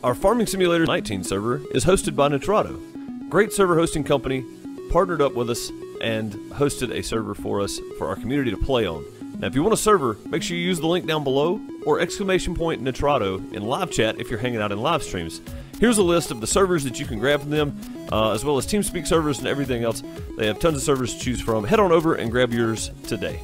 Our Farming Simulator 19 server is hosted by Nitrado. Great server hosting company, partnered up with us and hosted a server for us for our community to play on. Now if you want a server, make sure you use the link down below or exclamation point Nitrado in live chat if you're hanging out in live streams. Here's a list of the servers that you can grab from them, as well as TeamSpeak servers and everything else. They have tons of servers to choose from. Head on over and grab yours today.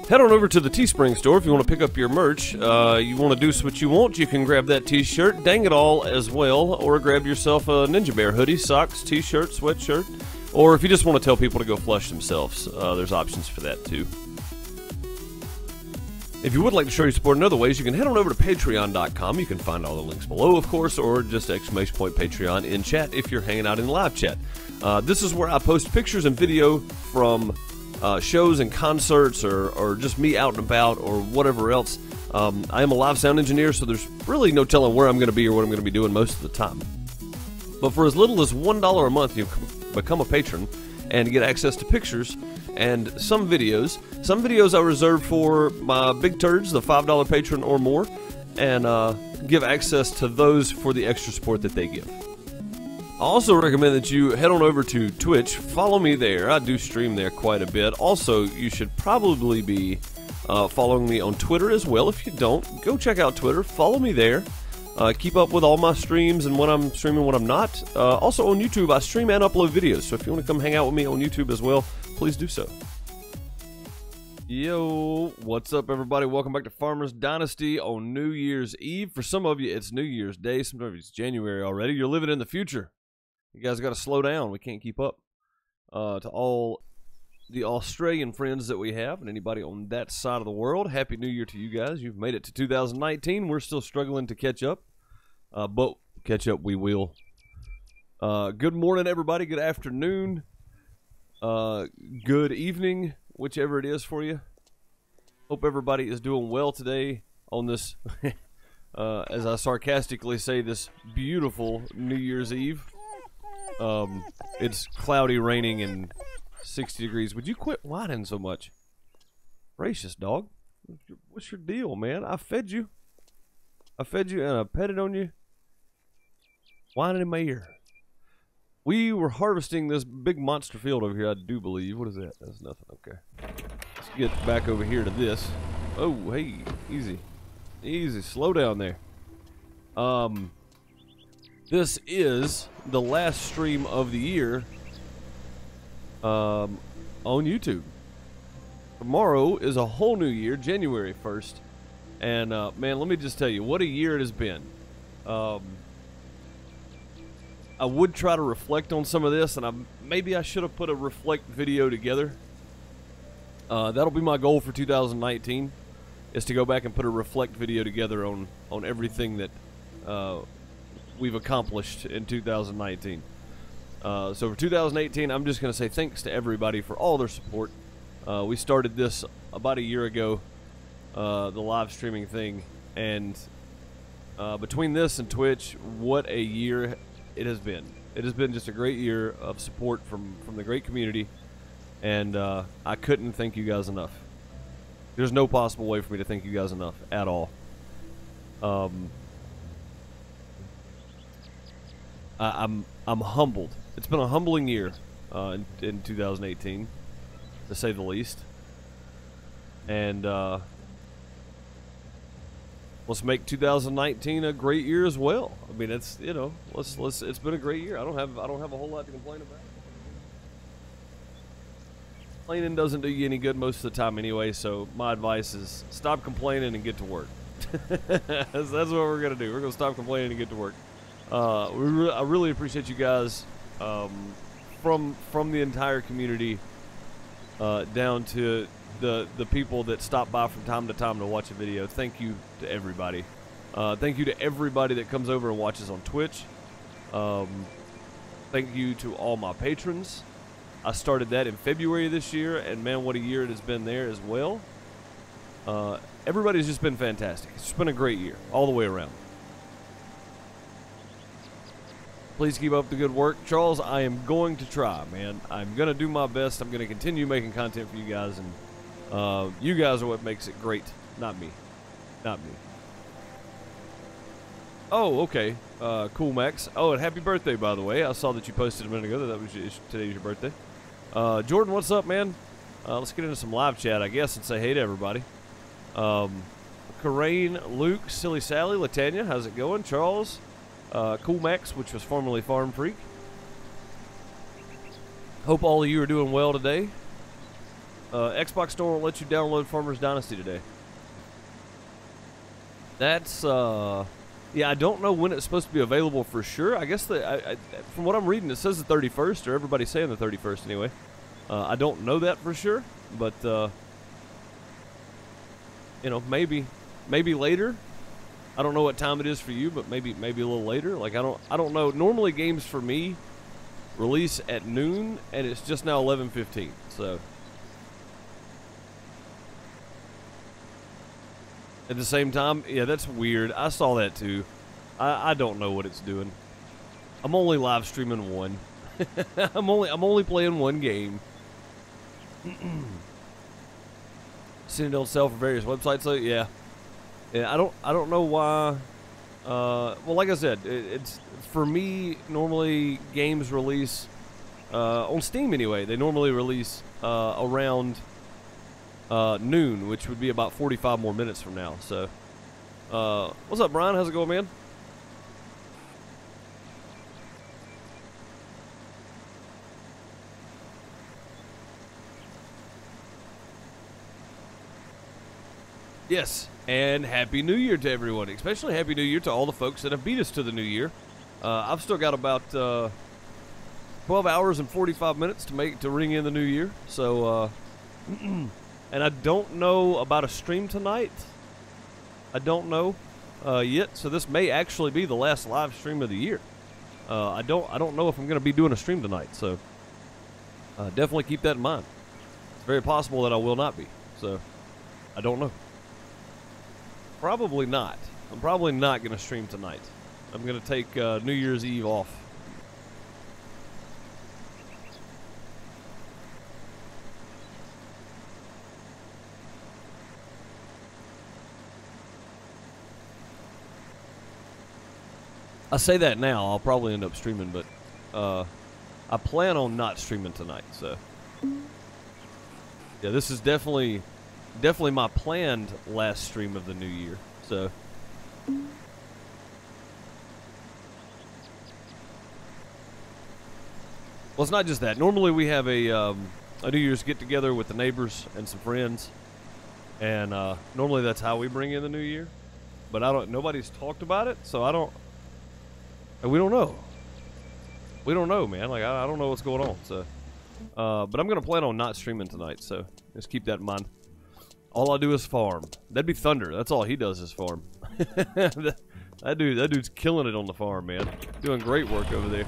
Head on over to the Teespring store if you want to pick up your merch. You want to do what you want, you can grab that t-shirt, dang it all as well, or grab yourself a Ninja Bear hoodie, socks, t-shirt, sweatshirt, or if you just want to tell people to go flush themselves, there's options for that too. If you would like to show your support in other ways, you can head on over to patreon.com. You can find all the links below, of course, or just exclamation point Patreon in chat if you're hanging out in live chat. This is where I post pictures and video from shows and concerts or just me out and about or whatever else. I am a live sound engineer, so there's really no telling where I'm going to be or what I'm going to be doing most of the time. But for as little as $1 a month, you can become a patron and get access to pictures and some videos. Some videos I reserve for my big turds, the $5 patron or more, and give access to those for the extra support that they give. I also recommend that you head on over to Twitch. Follow me there. I do stream there quite a bit. Also, you should probably be following me on Twitter as well. If you don't, go check out Twitter. Follow me there. Keep up with all my streams and what I'm streaming, what I'm not. Also on YouTube, I stream and upload videos. So if you want to come hang out with me on YouTube as well, please do so. Yo, what's up everybody? Welcome back to Farmers Dynasty on New Year's Eve. For some of you, it's New Year's Day. Some of you, it's January already. You're living in the future. You guys got to slow down. We can't keep up. To all the Australian friends that we have and anybody on that side of the world, Happy New Year to you guys. You've made it to 2019. We're still struggling to catch up, but catch up we will. Good morning, everybody. Good afternoon. Good evening, whichever it is for you. Hope everybody is doing well today on this, as I sarcastically say, this beautiful New Year's Eve. It's cloudy, raining, and 60 degrees. Would you quit whining so much? Gracious, dog. What's your deal, man? I fed you. I fed you and I petted on you. Whining in my ear. We were harvesting this big monster field over here, I do believe. What is that? That's nothing. Okay. Let's get back over here to this. Oh, hey. Easy. Easy. Slow down there. This is the last stream of the year on YouTube. Tomorrow is a whole new year, January 1st. And, man, let me just tell you, what a year it has been. I would try to reflect on some of this, and maybe I should have put a reflect video together. That'll be my goal for 2019, is to go back and put a reflect video together on everything that we've accomplished in 2019. So for 2018, I'm just going to say thanks to everybody for all their support. We started this about a year ago, the live streaming thing, and between this and Twitch, what a year it has been. It has been just a great year of support from the great community, and I couldn't thank you guys enough. There's no possible way for me to thank you guys enough at all. I'm humbled. It's been a humbling year in 2018, to say the least. And let's make 2019 a great year as well. I mean, it's, you know, it's been a great year. I don't have a whole lot to complain about. Complaining doesn't do you any good most of the time anyway, so my advice is stop complaining and get to work. That's what we're gonna do. We're gonna stop complaining and get to work. I really appreciate you guys, from the entire community down to the people that stop by from time to time to watch a video. Thank you to everybody. Thank you to everybody that comes over and watches on Twitch. Thank you to all my patrons. I started that in February of this year, and man, what a year it has been there as well. Everybody's just been fantastic. It's just been a great year all the way around. Please keep up the good work. Charles, I am going to try, man. I'm going to do my best. I'm going to continue making content for you guys, and you guys are what makes it great, not me. Not me. Oh, okay. Cool, Max. Oh, and happy birthday, by the way. I saw that you posted a minute ago that was today's your birthday. Jordan, what's up, man? Let's get into some live chat, I guess, and say hey to everybody. Corain, Luke, Silly Sally, Latanya, how's it going? Charles, Cool Max, which was formerly Farm Freak. Hope all of you are doing well today. Xbox Store won't let you download Farmers Dynasty today. That's, yeah, I don't know when it's supposed to be available for sure. I guess from what I'm reading, it says the 31st, or everybody's saying the 31st anyway. I don't know that for sure, but, you know, maybe later. I don't know what time it is for you, but maybe a little later. Like, I don't know. Normally games for me release at noon, and it's just now 11:15, so. At the same time, yeah, that's weird. I saw that too. I don't know what it's doing. I'm only live streaming one. I'm only playing one game. Send it on sale for various websites. So yeah, I don't know why. Well, like I said, it's for me. Normally, games release on Steam anyway. They normally release around noon, which would be about 45 more minutes from now. So, what's up, Brian? How's it going, man? Yes, and Happy New Year to everyone, especially Happy New Year to all the folks that have beat us to the new year. I've still got about 12 hours and 45 minutes to ring in the new year. So, and I don't know about a stream tonight. I don't know yet. So this may actually be the last live stream of the year. I don't know if I'm going to be doing a stream tonight. So definitely keep that in mind. It's very possible that I will not be. So I don't know. Probably not. I'm probably not going to stream tonight. I'm going to take New Year's Eve off. I say that now. I'll probably end up streaming, but I plan on not streaming tonight. So yeah, this is definitely my planned last stream of the new year. So well, it's not just that. Normally we have a New Year's get together with the neighbors and some friends, and normally that's how we bring in the new year. But nobody's talked about it, so we don't know. We don't know, man. Like I don't know what's going on. So, but I'm gonna plan on not streaming tonight. So just keep that in mind. All I do is farm. That'd be Thunder. That's all he does is farm. that dude's killing it on the farm, man. Doing great work over there.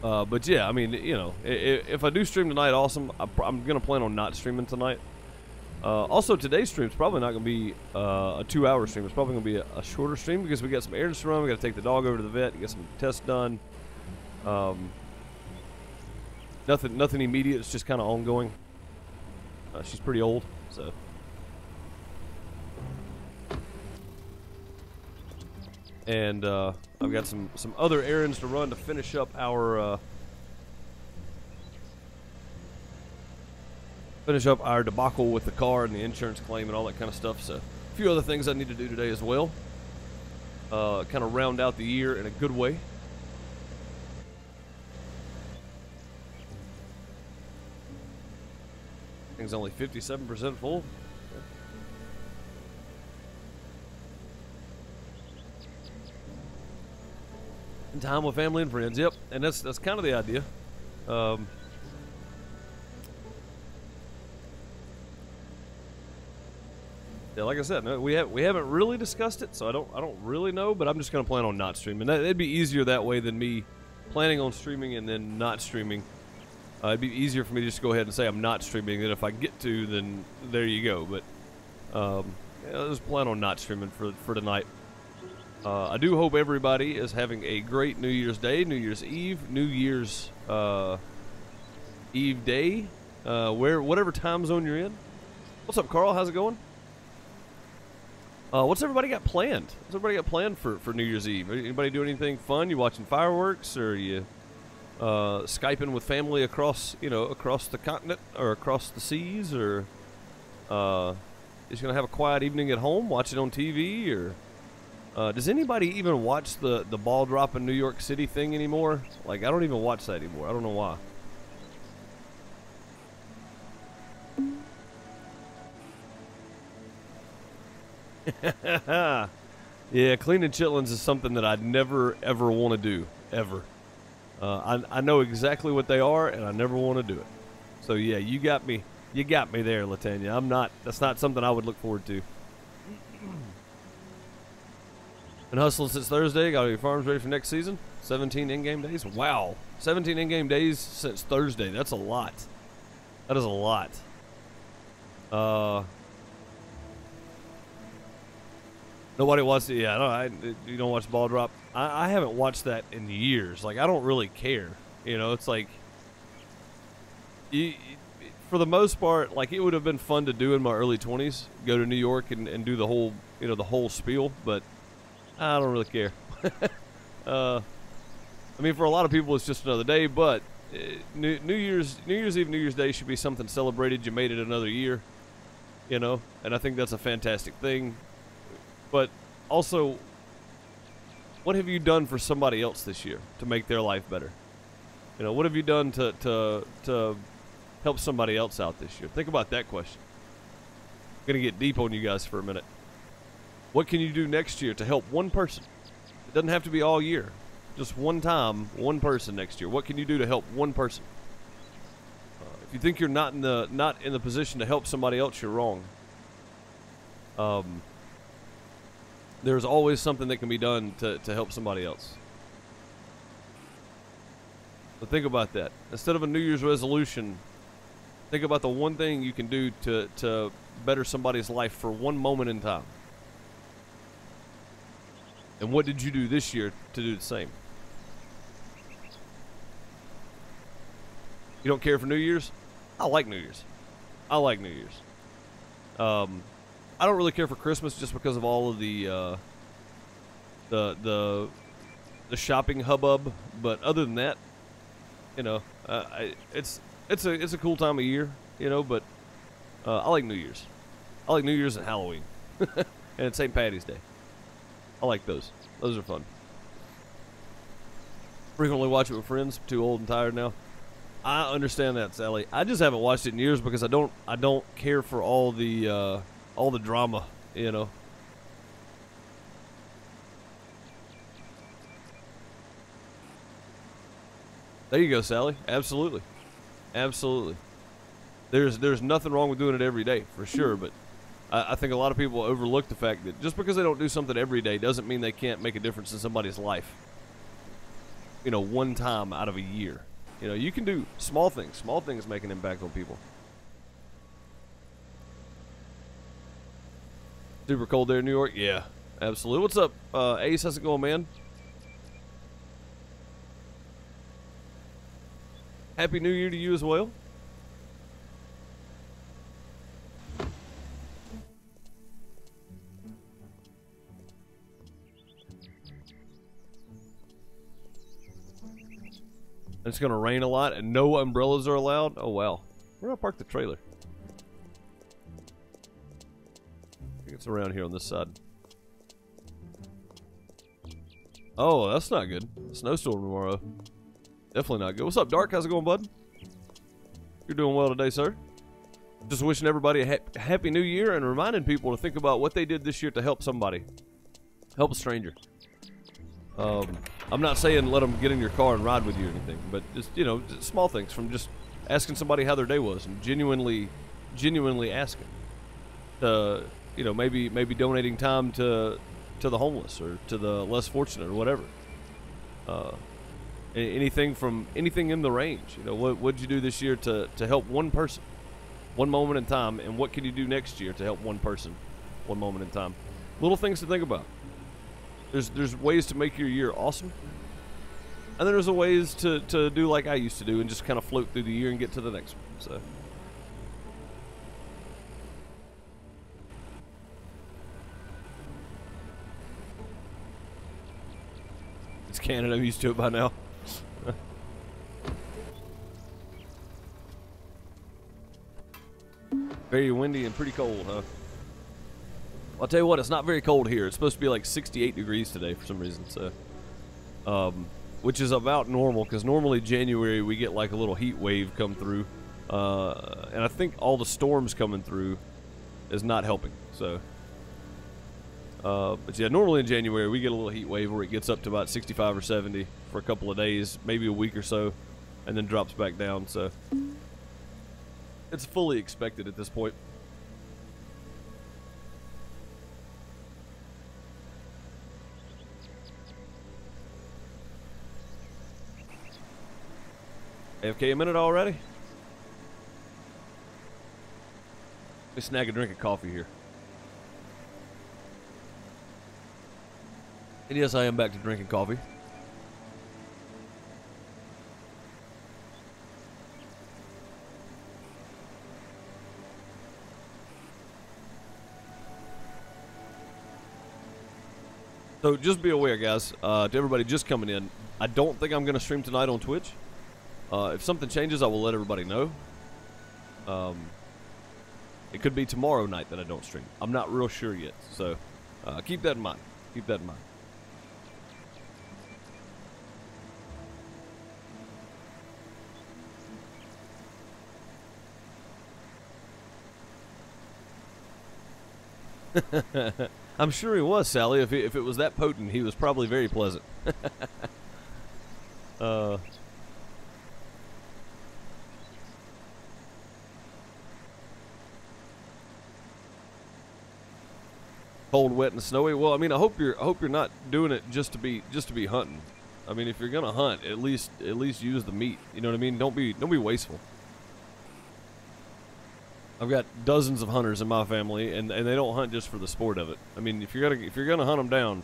But yeah, I mean, you know, if I do stream tonight, awesome. I'm gonna plan on not streaming tonight. Also, today's stream's probably not gonna be a 2-hour stream. It's probably gonna be a shorter stream because we got some errands to run. We got to take the dog over to the vet, get some tests done. Nothing immediate. It's just kind of ongoing. She's pretty old, so. And I've got some other errands to run to finish up our debacle with the car and the insurance claim and all that kind of stuff. So a few other things I need to do today as well. Kind of round out the year in a good way. Thing's only 57% full. And time with family and friends. Yep, and that's kind of the idea. Yeah, like I said, no, we haven't really discussed it, so I don't really know. But I'm just gonna plan on not streaming. It'd be easier that way than me planning on streaming and then not streaming. It'd be easier for me to just go ahead and say I'm not streaming, and if I get to, then there you go. But yeah, I'll just plan on not streaming for tonight. I do hope everybody is having a great New Year's Day, New Year's Eve, New Year's Eve day, whatever time zone you're in. What's up, Carl? How's it going? What's everybody got planned? What's everybody got planned for New Year's Eve? Anybody doing anything fun? You watching fireworks, or you Skyping with family across the continent or across the seas, or is gonna have a quiet evening at home, watch it on TV, or does anybody even watch the ball drop in New York City thing anymore? Like, I don't even watch that anymore. I don't know why. Yeah, cleaning chitlins is something that I'd never ever want to do, ever. I know exactly what they are, and I never want to do it. So yeah, you got me there, Latanya. That's not something I would look forward to. Been hustling since Thursday. Got your farms ready for next season. 17 in-game days. Wow, 17 in-game days since Thursday. That's a lot. That is a lot. Nobody watched it. Yeah, you don't watch ball drop. I haven't watched that in years. Like, I don't really care. You know, it's like, for the most part, like, it would have been fun to do in my early 20s. Go to New York and do the whole, the whole spiel. But I don't really care. I mean, for a lot of people, it's just another day. But New Year's Eve, New Year's Day should be something celebrated. You made it another year. And I think that's a fantastic thing. But also, what have you done for somebody else this year to make their life better? What have you done to help somebody else out this year? Think about that question. I'm going to get deep on you guys for a minute. What can you do next year to help one person? It doesn't have to be all year. Just one time, one person next year. What can you do to help one person? If you think you're not in the position to help somebody else, you're wrong. There's always something that can be done to help somebody else. So think about that. Instead of a New Year's resolution, think about the one thing you can do to better somebody's life for one moment in time. And what did you do this year to do the same? You don't care for New Year's? I like New Year's. I like New Year's. I don't really care for Christmas just because of all of the shopping hubbub. But other than that, it's a cool time of year, But I like New Year's. I like New Year's and Halloween, and St. Patty's Day. I like those. Those are fun. Frequently watch it with friends. Too old and tired now. I understand that, Sally. I just haven't watched it in years because I don't care for all the drama, There you go, Sally. Absolutely. Absolutely. There's nothing wrong with doing it every day, for sure, but I think a lot of people overlook the fact that just because they don't do something every day doesn't mean they can't make a difference in somebody's life. One time out of a year. You can do small things. Small things make an impact on people. Super cold there in New York? Yeah, absolutely. What's up, Ace? How's it going, man? Happy New Year to you as well. It's going to rain a lot and no umbrellas are allowed? Oh, wow. Where do I park the trailer? I think it's around here on this side. Oh, that's not good. Snowstorm tomorrow. Definitely not good. What's up, Dark? How's it going, bud? You're doing well today, sir. Just wishing everybody a happy new year and reminding people to think about what they did this year to help somebody. Help a stranger. I'm not saying let them get in your car and ride with you or anything, but just, just small things, from just asking somebody how their day was and genuinely asking. Maybe donating time to the homeless or to the less fortunate or whatever. Anything in the range. What'd you do this year to help one person, one moment in time, and what can you do next year to help one person, one moment in time? Little things to think about. There's ways to make your year awesome, and then there's ways to do like I used to do and just kind of float through the year and get to the next one. So. Canada. I'm used to it by now. Very windy and pretty cold, huh? I'll tell you what, it's not very cold here. It's supposed to be like 68 degrees today for some reason, so which is about normal, because normally January we get like a little heat wave come through, and I think all the storms coming through is not helping. So, but yeah, normally in January we get a little heat wave where it gets up to about 65 or 70 for a couple of days, maybe a week or so, and then drops back down. So it's fully expected at this point. AFK a minute already? Let me snag a drink of coffee here. And yes, I am back to drinking coffee. So just be aware, guys, to everybody just coming in, I don't think I'm going to stream tonight on Twitch. If something changes, I will let everybody know. It could be tomorrow night that I don't stream. I'm not real sure yet, so keep that in mind. Keep that in mind. I'm sure he was, Sally. If it was that potent, he was probably very pleasant. Cold, wet, and snowy. Well, I mean, I hope you're not doing it just to be hunting. I mean, if you're gonna hunt, at least use the meat. You know what I mean? Don't be wasteful. I've got dozens of hunters in my family, and they don't hunt just for the sport of it. I mean, if you're gonna hunt them down,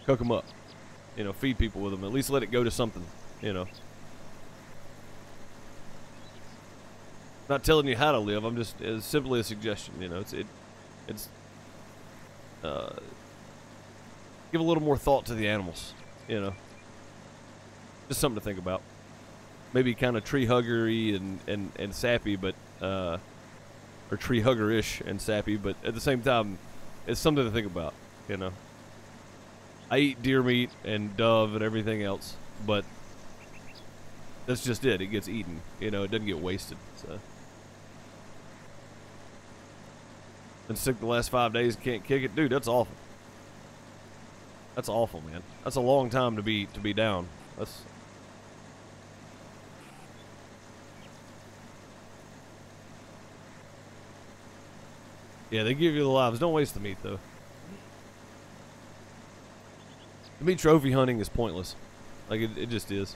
cook them up. You know, feed people with them. At least let it go to something. You know. Not telling you how to live. I'm just it's simply a suggestion. You know, it's give a little more thought to the animals, you know. Just something to think about. Maybe kind of tree huggery and sappy, but or tree hugger-ish and sappy, but at the same time, it's something to think about, you know. I eat deer meat and dove and everything else, but that's just it. It gets eaten, you know. It doesn't get wasted. So. Been sick the last 5 days, can't kick it, dude. That's awful. That's awful, man. That's a long time to be down. That's. Yeah, they give you the lives. Don't waste the meat, though. To me, trophy hunting is pointless. Like it just is.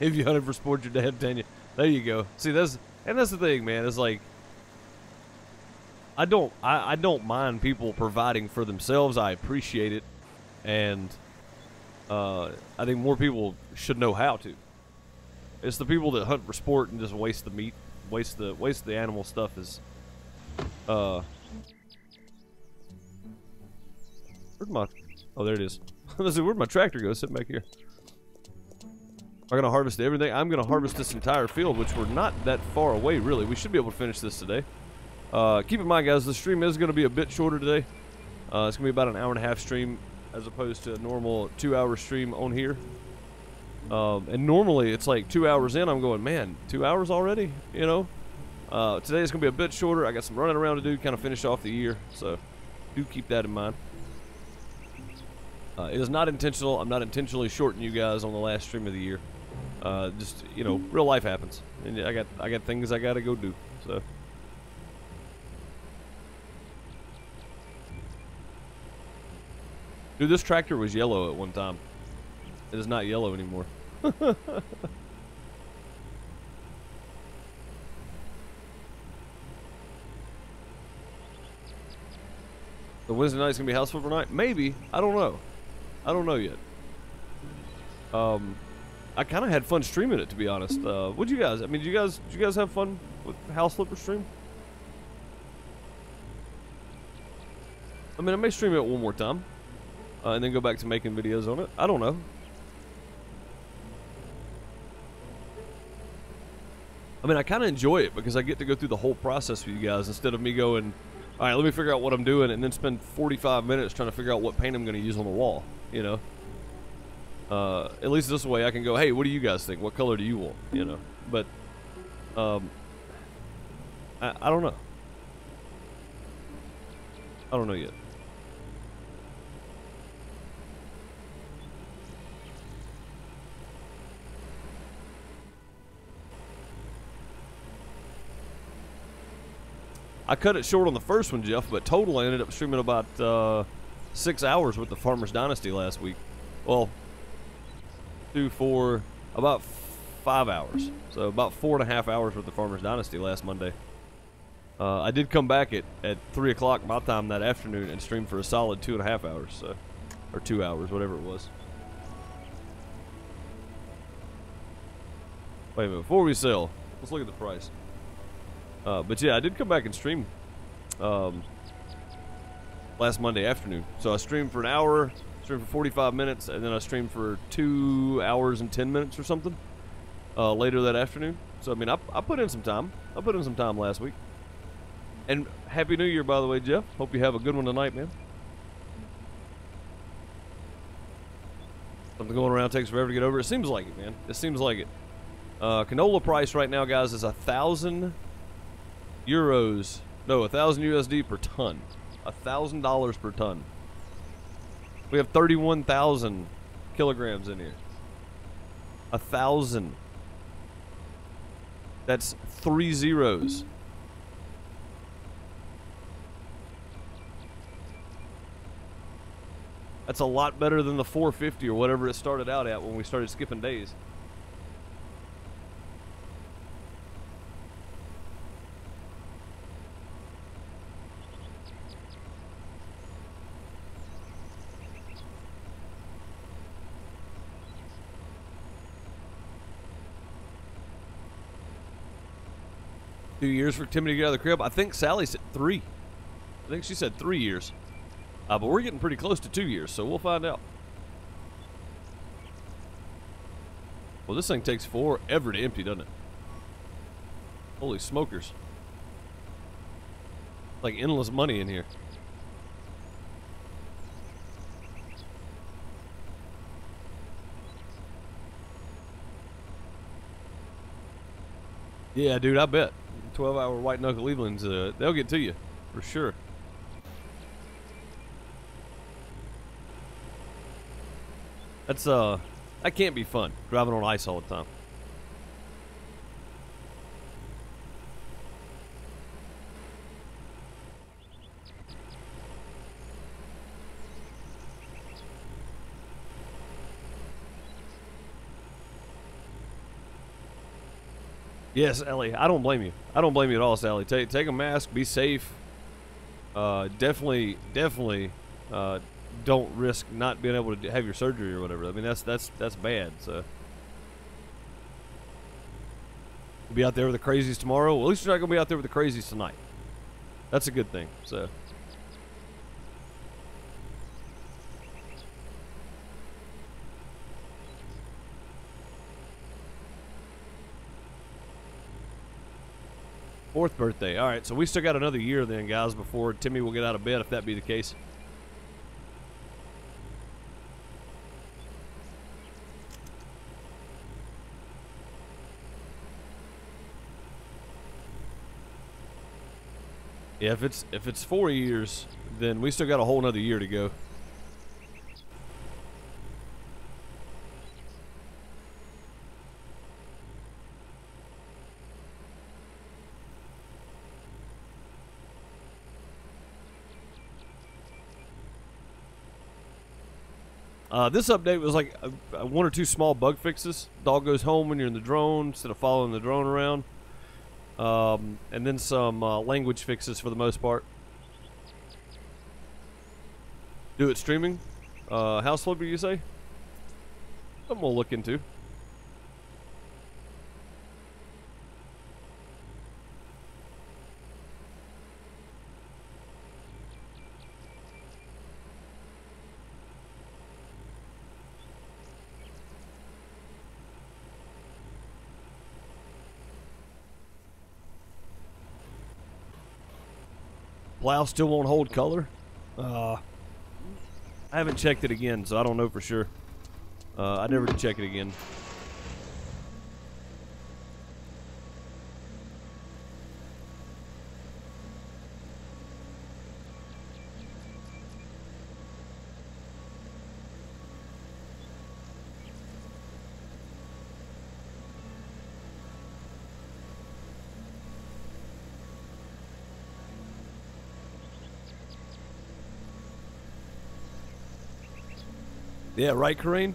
If you hunted for sport, your dad tell you. There you go. See, that's the thing, man. It's like I don't mind people providing for themselves. I appreciate it, and I think more people should know how to. It's the people that hunt for sport and just waste the meat, waste the animal stuff is. Where'd my? Oh, there it is. Let's see, where'd my tractor go? Sitting back here. I'm gonna harvest everything. I'm gonna harvest this entire field, which we're not that far away, really. We should be able to finish this today. Keep in mind, guys, the stream is gonna be a bit shorter today. It's gonna be about an hour-and-a-half stream as opposed to a normal 2-hour stream on here. And normally it's like 2 hours in, I'm going, man, 2 hours already? You know. Today it's gonna be a bit shorter. I got some running around to do, kind of finish off the year, so do keep that in mind. It is not intentional. I'm not intentionally shorting you guys on the last stream of the year. Just, you know, real life happens, and I got things I gotta go do. So, dude, this tractor was yellow at one time. It is not yellow anymore. The Wednesday night's gonna be house football night? Maybe. I don't know. I don't know yet. I kind of had fun streaming it, to be honest. What'd you guys? I mean, did you guys have fun with House Flipper stream? I mean, I may stream it one more time, and then go back to making videos on it. I don't know. I mean, I kind of enjoy it because I get to go through the whole process with you guys instead of me going, all right, let me figure out what I'm doing and then spend 45 minutes trying to figure out what paint I'm going to use on the wall, you know? At least this way I can go, hey, what do you guys think? What color do you want, you know? But, I don't know. I don't know yet. I cut it short on the first one, Jeff, but total I ended up streaming about 6 hours with the Farmers Dynasty last week. Well, 2, 4, about 5 hours. So about 4.5 hours with the Farmers Dynasty last Monday. I did come back at 3 o'clock my time that afternoon and stream for a solid 2.5 hours, so, or 2 hours, whatever it was. Wait a minute, before we sell, let's look at the price. But yeah, I did come back and stream last Monday afternoon. So I streamed for an hour, streamed for 45 minutes, and then I streamed for 2 hours and 10 minutes or something later that afternoon. So I mean, I put in some time. I put in some time last week. And Happy New Year, by the way, Jeff. Hope you have a good one tonight, man. Something going around takes forever to get over. It seems like it, man. It seems like it. Canola price right now, guys, is 1,000 euros. No, 1,000 USD per ton. $1,000 per ton. We have 31,000 kilograms in here. 1,000. That's 3 zeros. That's a lot better than the 450 or whatever it started out at when we started skipping days. Two years for Timmy to get out of the crib. I think Sally said 3. I think she said 3 years. But we're getting pretty close to 2 years, so we'll find out. Well, this thing takes forever to empty, doesn't it? Holy smokers. Like endless money in here. Yeah, dude, I bet. 12-hour white knuckle Evelyn's, they'll get to you, for sure. That's, that can't be fun, driving on ice all the time. Yes, Ellie, I don't blame you. I don't blame you at all, Sally. Take a mask, be safe. Definitely, don't risk not being able to have your surgery or whatever. I mean, that's bad. So we'll be out there with the crazies tomorrow. Well, at least you're not gonna be out there with the crazies tonight. That's a good thing. So. Fourth birthday. All right, so we still got another year then, guys, before Timmy will get out of bed, if that be the case. Yeah, if it's 4 years, then we still got a whole nother year to go. This update was like 1 or 2 small bug fixes. Dog goes home when you're in the drone instead of following the drone around. And then some language fixes for the most part. Do it streaming. House flipper, you say? Something we'll look into. plow still won't hold color. I haven't checked it again, so I don't know for sure. I never did check it again. Yeah, right, Kareen?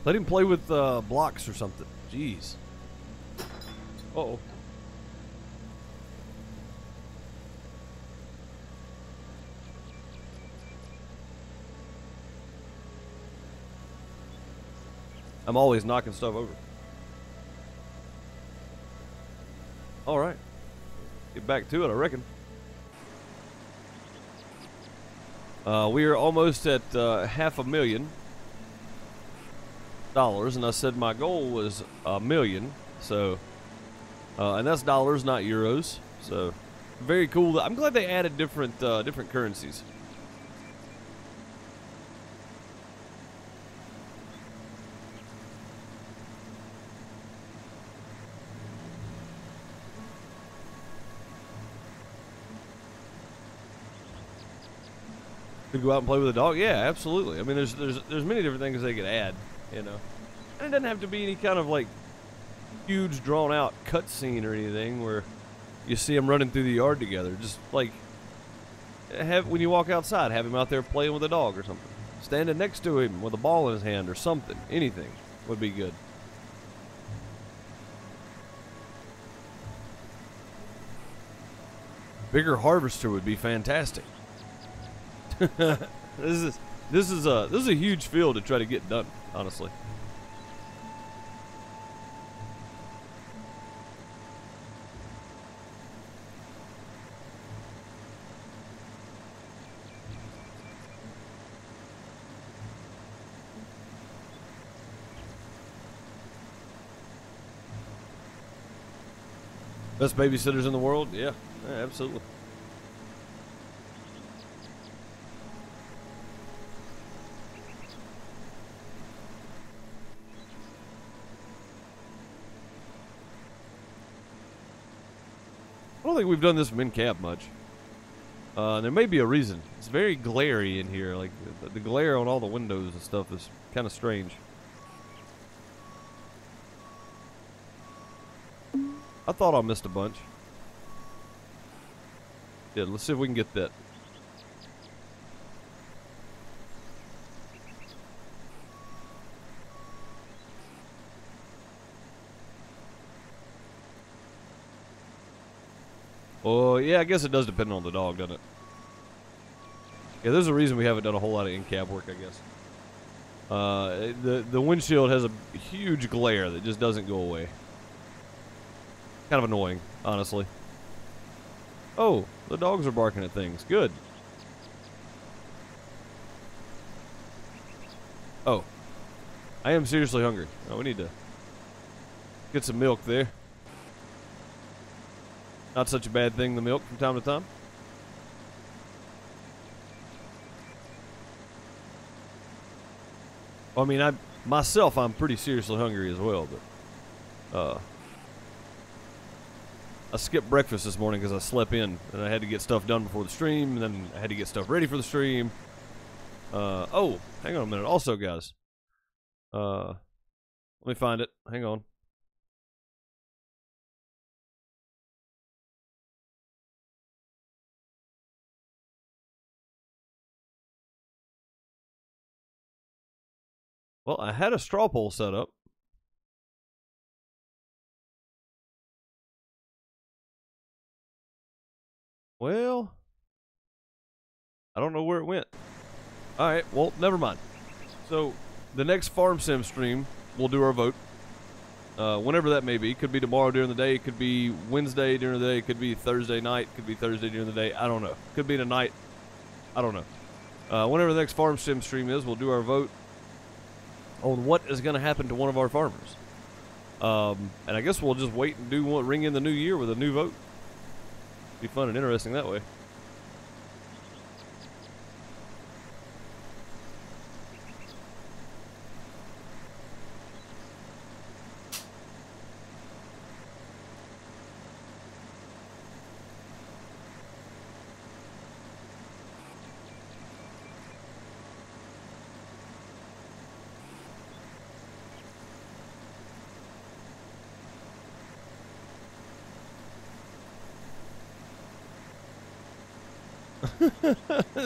Let him play with blocks or something. Jeez. Uh-oh. I'm always knocking stuff over. All right. Get back to it, I reckon. We are almost at $500,000. And I said my goal was $1 million, so and that's dollars, not euros. So very cool. I'm glad they added different currencies. Could go out and play with a dog. Yeah, absolutely. I mean, there's many different things they could add. You know, and it doesn't have to be any kind of like huge drawn out cutscene or anything where you see them running through the yard together. Just like when you walk outside, have him out there playing with a dog or something, standing next to him with a ball in his hand or something. Anything would be good. Bigger harvester would be fantastic. This is a huge field to try to get done, honestly. Best babysitters in the world? Yeah, absolutely. I don't think we've done this from in-cab much. There may be a reason. It's very glary in here. Like, the glare on all the windows and stuff is kind of strange. I thought I missed a bunch. Yeah, let's see if we can get that. Oh, yeah, I guess it does depend on the dog, doesn't it? Yeah, there's a reason we haven't done a whole lot of in-cab work, I guess. The windshield has a huge glare that just doesn't go away. Kind of annoying, honestly. Oh, the dogs are barking at things. Good. Oh. I am seriously hungry. Oh, we need to get some milk there. Not such a bad thing, the milk, from time to time. I mean, I'm pretty seriously hungry as well, but I skipped breakfast this morning because I slept in, and I had to get stuff done before the stream, and then I had to get stuff ready for the stream. Oh, hang on a minute. Also, guys, let me find it. Hang on. Well, I had a straw poll set up. Well, I don't know where it went. Alright, well, never mind. So, the next Farm Sim stream, we'll do our vote. Whenever that may be. Could be tomorrow during the day, it could be Wednesday during the day, it could be Thursday night, could be Thursday during the day, I don't know. Could be tonight, I don't know. Whenever the next Farm Sim stream is, we'll do our vote on what is going to happen to one of our farmers. And I guess we'll just wait and ring in the new year with a new vote. Be fun and interesting that way.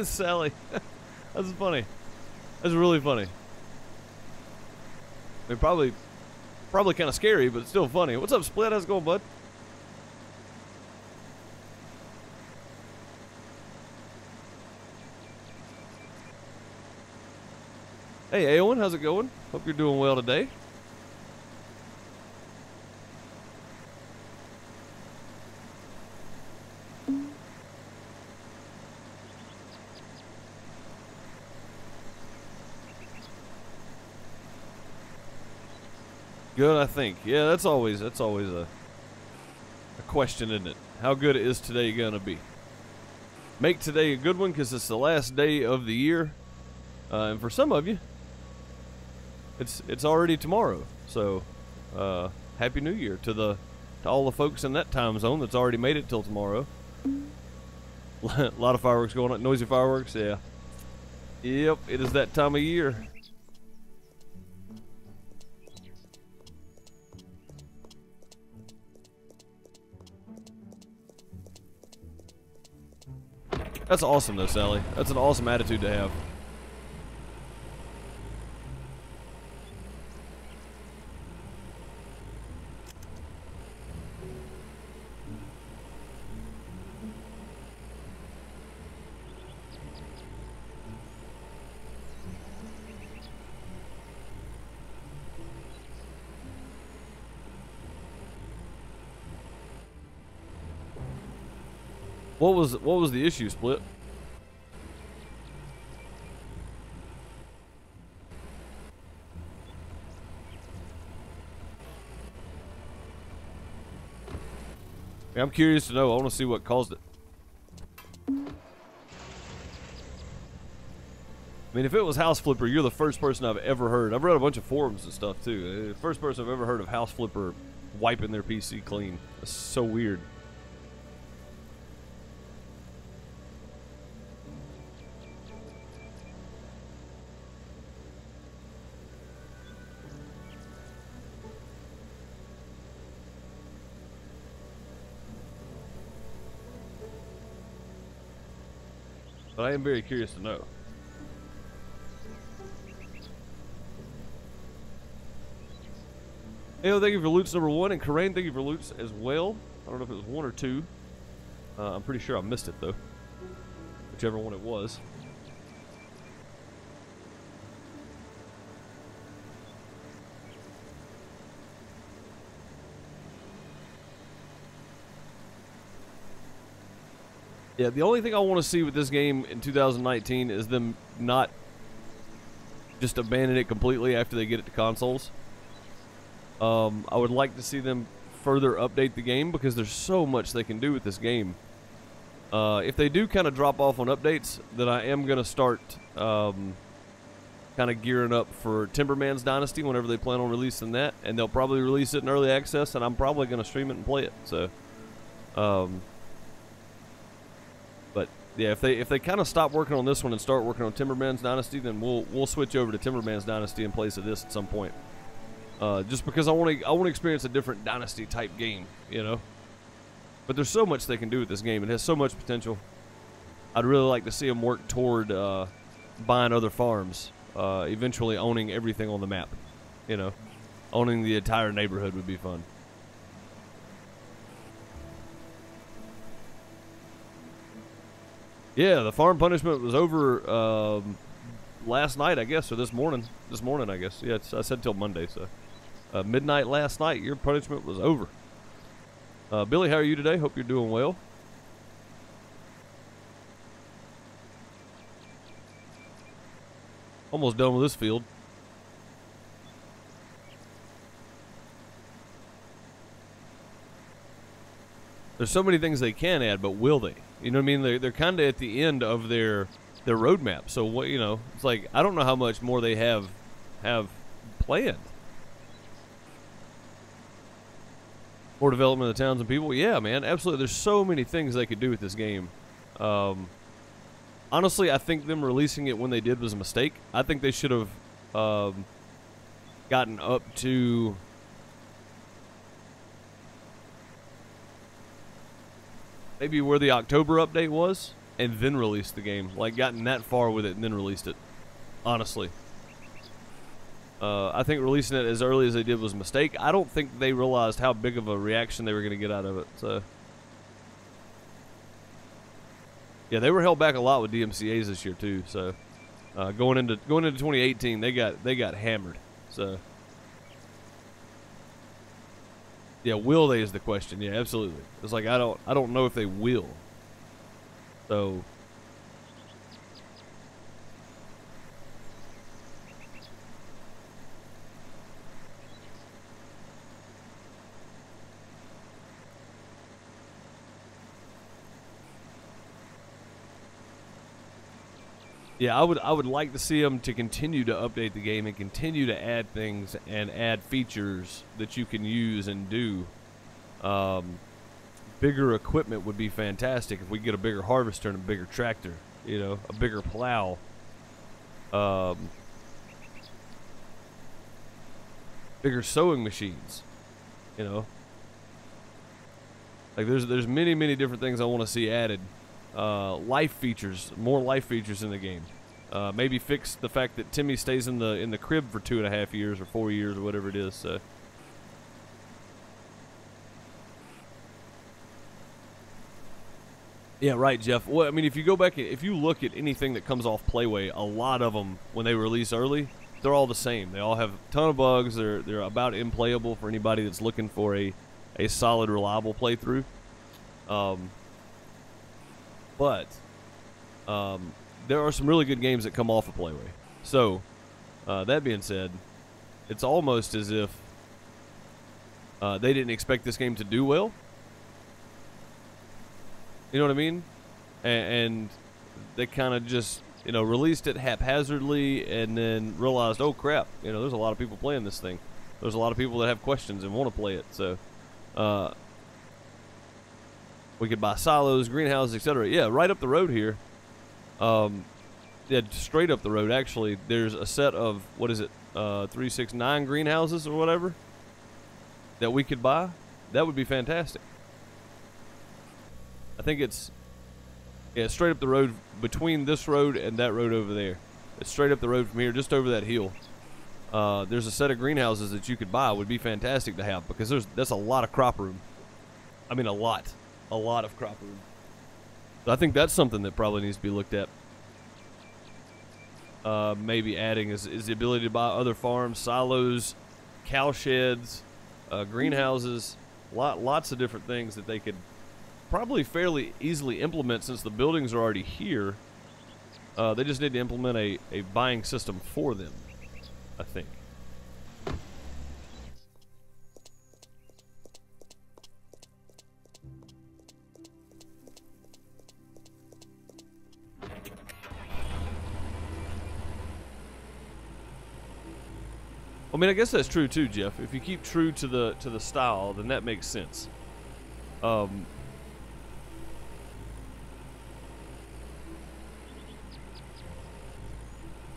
Sally. That's funny. That's really funny. I mean, probably kind of scary, but still funny. What's up, Split? How's it going, bud? Hey, Aowen, how's it going? Hope you're doing well today. Good, I think. Yeah, that's always a question, isn't it? How good is today gonna be? Make today a good one because it's the last day of the year, and for some of you, it's already tomorrow. So, Happy New Year to all the folks in that time zone that's already made it till tomorrow. A lot of fireworks going on, noisy fireworks. Yeah. Yep, it is that time of year. That's awesome, though, Sally. That's an awesome attitude to have. What was the issue, Split? I'm curious to know. I want to see what caused it. I mean, if it was House Flipper, you're the first person I've ever heard. I've read a bunch of forums and stuff too. The first person I've ever heard of House Flipper wiping their PC clean. That's so weird. But I am very curious to know. Hey, thank you for loots number 1, and Karain, thank you for loots as well. I don't know if it was 1 or 2. I'm pretty sure I missed it though. Whichever one it was. Yeah, the only thing I want to see with this game in 2019 is them not just abandon it completely after they get it to consoles. I would like to see them further update the game because there's so much they can do with this game. If they do kind of drop off on updates, then I am going to start kind of gearing up for Timberman's Dynasty whenever they plan on releasing that. And they'll probably release it in early access, and I'm probably going to stream it and play it. So, but yeah, if they kind of stop working on this one and start working on Timberman's Dynasty, then we'll switch over to Timberman's Dynasty in place of this at some point. Just because I want to experience a different Dynasty type game, you know. But there's so much they can do with this game. It has so much potential. I'd really like to see them work toward buying other farms, eventually owning everything on the map. You know, owning the entire neighborhood would be fun. Yeah, the farm punishment was over last night, I guess, or this morning. This morning, I guess. Yeah, I said till Monday, so midnight last night, your punishment was over. Billy, how are you today? Hope you're doing well. Almost done with this field. There's so many things they can add, but will they? You know what I mean? They're kind of at the end of their roadmap. So what, you know, it's like I don't know how much more they have planned. More development of the towns and people. Yeah, man, absolutely. There's so many things they could do with this game. Honestly, I think them releasing it when they did was a mistake. I think they should have gotten up to maybe where the October update was. and then released the game. Like, gotten that far with it and then released it. Honestly. I think releasing it as early as they did was a mistake. I don't think they realized how big of a reaction they were going to get out of it. So, yeah, they were held back a lot with DMCA's this year too. So, going into 2018, they got hammered. So, yeah, will they is the question. Yeah, absolutely. It's like I don't know if they will. So. Yeah, I would like to see them to continue to update the game and continue to add things and add features that you can use and do. Bigger equipment would be fantastic if we get a bigger harvester and a bigger tractor, you know, a bigger plow. Bigger sewing machines, you know. Like there's many different things I want to see added. Life features, more life features in the game. Maybe fix the fact that Timmy stays in the crib for 2.5 years or 4 years or whatever it is. So. Yeah, right, Jeff. Well, I mean, if you go back, if you look at anything that comes off Playway, a lot of them when they release early, they're all the same. They all have a ton of bugs. They're about unplayable for anybody that's looking for a solid, reliable playthrough. But there are some really good games that come off of Playway. So, that being said, it's almost as if they didn't expect this game to do well. You know what I mean? And they kind of just, you know, released it haphazardly and then realized, oh crap, you know, there's a lot of people playing this thing. There's a lot of people that have questions and want to play it. So, we could buy silos, greenhouses, etc. Yeah, right up the road here. Yeah, straight up the road, actually, there's a set of, what is it, 3, 6, 9 greenhouses or whatever that we could buy. That would be fantastic. I think it's, yeah, straight up the road between this road and that road over there. It's straight up the road from here, just over that hill. There's a set of greenhouses that you could buy. Would be fantastic to have because that's a lot of crop room. I mean, a lot of crop room. So I think that's something that probably needs to be looked at. Maybe adding is the ability to buy other farms, silos, cow sheds, greenhouses, lots of different things that they could probably fairly easily implement since the buildings are already here. They just need to implement a buying system for them, I think. I mean, I guess that's true too, Jeff. If you keep true to the style, then that makes sense. I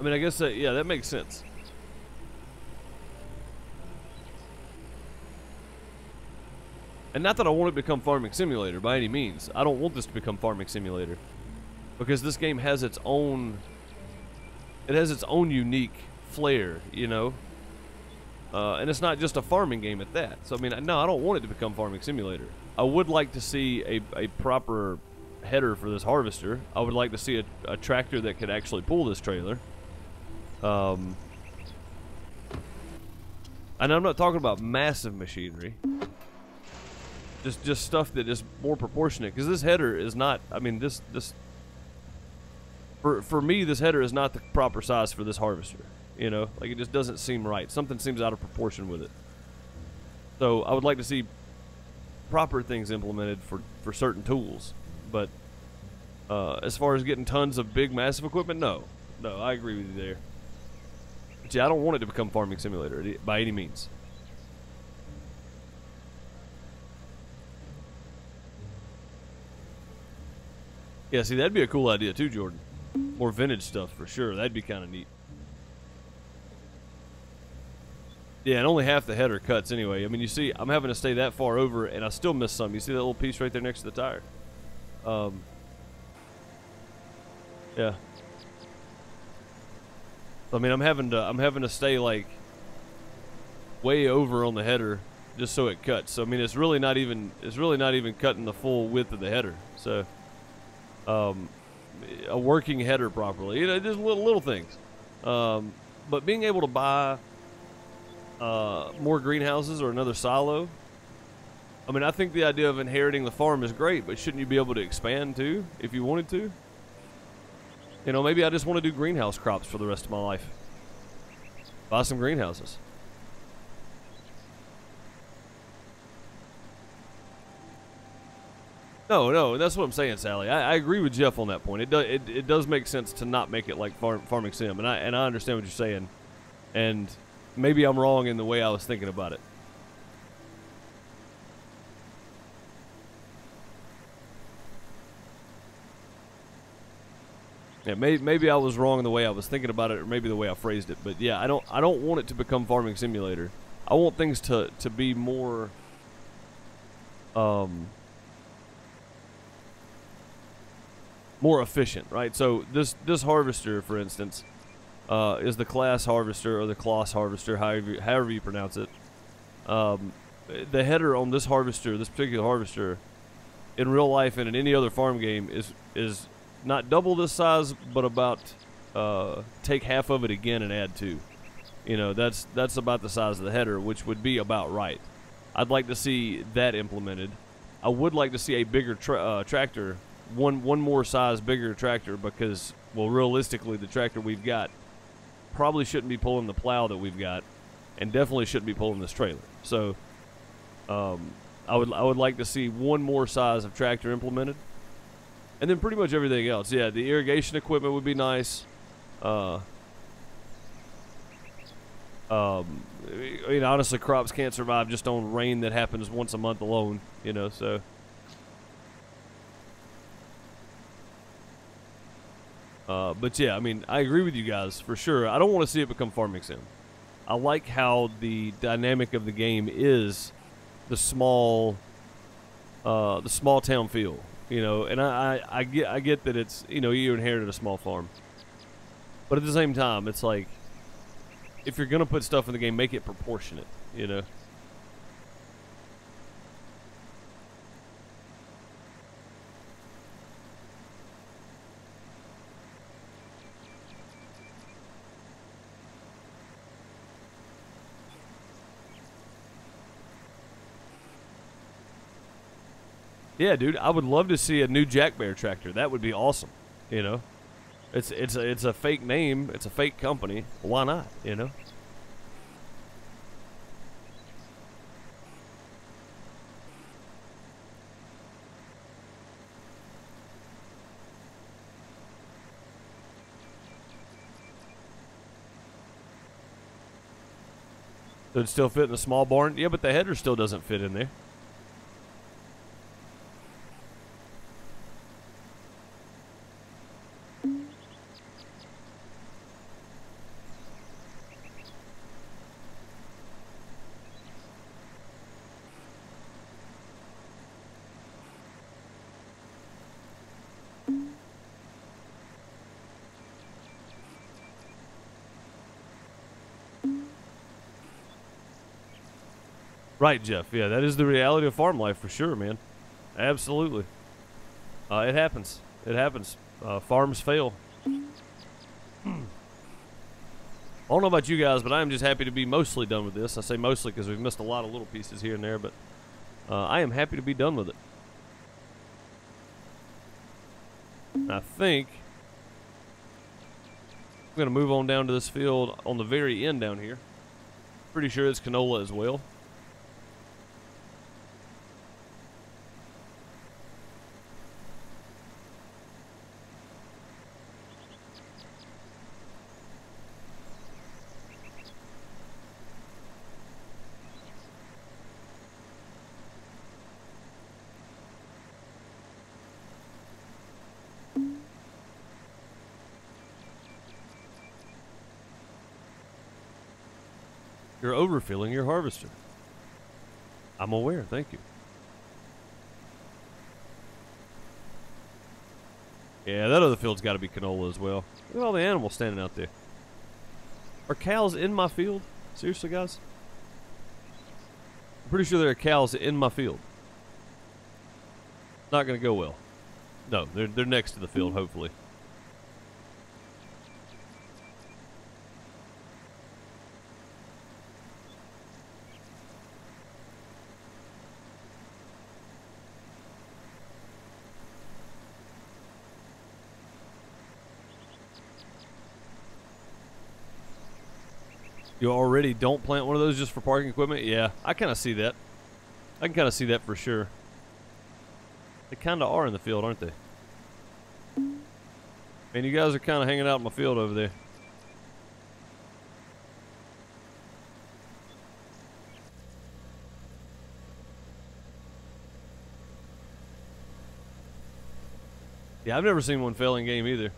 mean, I guess that, yeah, that makes sense. And not that I want it to become Farming Simulator by any means. I don't want this to become Farming Simulator because this game has its own. It has its own unique flair, you know. And it's not just a farming game at that. So I mean, no, I don't want it to become Farming Simulator. I would like to see a proper header for this harvester. I would like to see a tractor that could actually pull this trailer. And I'm not talking about massive machinery. Just stuff that is more proportionate. Because this header is not. I mean, this for me, this header is not the proper size for this harvester. You know, like it just doesn't seem right. Something seems out of proportion with it. So I would like to see proper things implemented for certain tools. But as far as getting tons of big, massive equipment, no, I agree with you there. But yeah, I don't want it to become Farming Simulator by any means. Yeah, see, that'd be a cool idea too, Jordan. More vintage stuff for sure. That'd be kind of neat. Yeah, and only half the header cuts anyway. I mean, you see, I'm having to stay that far over, and I still miss some. You see that little piece right there next to the tire? Yeah. I mean, I'm having to stay like way over on the header just so it cuts. So I mean, it's really not even cutting the full width of the header. So a working header properly, you know, just little things. But being able to buy more greenhouses or another silo, I mean, I think the idea of inheriting the farm is great, but shouldn't you be able to expand too if you wanted to? You know, maybe I just want to do greenhouse crops for the rest of my life. Buy some greenhouses. No, that's what I'm saying, Sally. I agree with Jeff on that point. It does make sense to not make it like farming sim, and I understand what you're saying, and maybe I'm wrong in the way I was thinking about it. Yeah, maybe I was wrong in the way I was thinking about it, or maybe the way I phrased it. But yeah, I don't want it to become farming simulator. I want things to be more more efficient, right? So this harvester, for instance, is the class harvester or the Kloss harvester, however you pronounce it. The header on this harvester, this particular harvester, in real life and in any other farm game is not double this size, but about take half of it again and add 2. You know, that's about the size of the header, which would be about right. I'd like to see that implemented. I would like to see a bigger tractor, one more size bigger tractor, because, well, realistically, the tractor we've got probably shouldn't be pulling the plow that we've got, and definitely shouldn't be pulling this trailer. So, I would like to see one more size of tractor implemented. And then pretty much everything else. Yeah, the irrigation equipment would be nice. You know, honestly, crops can't survive just on rain that happens once a month alone, you know, so. But yeah, I mean, I agree with you guys for sure. I don't want to see it become farming sim. I like how the dynamic of the game is the small town feel. You know, and I get that it's, you know, you inherited a small farm. But at the same time, it's like, if you're going to put stuff in the game, make it proportionate, you know? Yeah, dude, I would love to see a new Jack Bear tractor. That would be awesome, you know? It's a fake name. It's a fake company. Why not, you know? Does it still fit in a small barn? Yeah, but the header still doesn't fit in there. Right, Jeff. Yeah, that is the reality of farm life for sure, man. Absolutely. It happens. It happens. Farms fail. I don't know about you guys, but I'm just happy to be mostly done with this. I say mostly because we've missed a lot of little pieces here and there, but I am happy to be done with it. I think I'm going to move on down to this field on the very end down here. Pretty sure it's canola as well. You're overfilling your harvester. I'm aware, thank you. Yeah, that other field's got to be canola as well. Look at all the animals standing out there. Are cows in my field? Seriously, guys? I'm pretty sure there are cows in my field. Not going to go well. No, they're next to the field, hopefully. You already don't plant one of those just for parking equipment? Yeah, I kind of see that. I can kind of see that for sure. They kind of are in the field, aren't they? Man, you guys are kind of hanging out in my field over there. Yeah, I've never seen one fail in game either.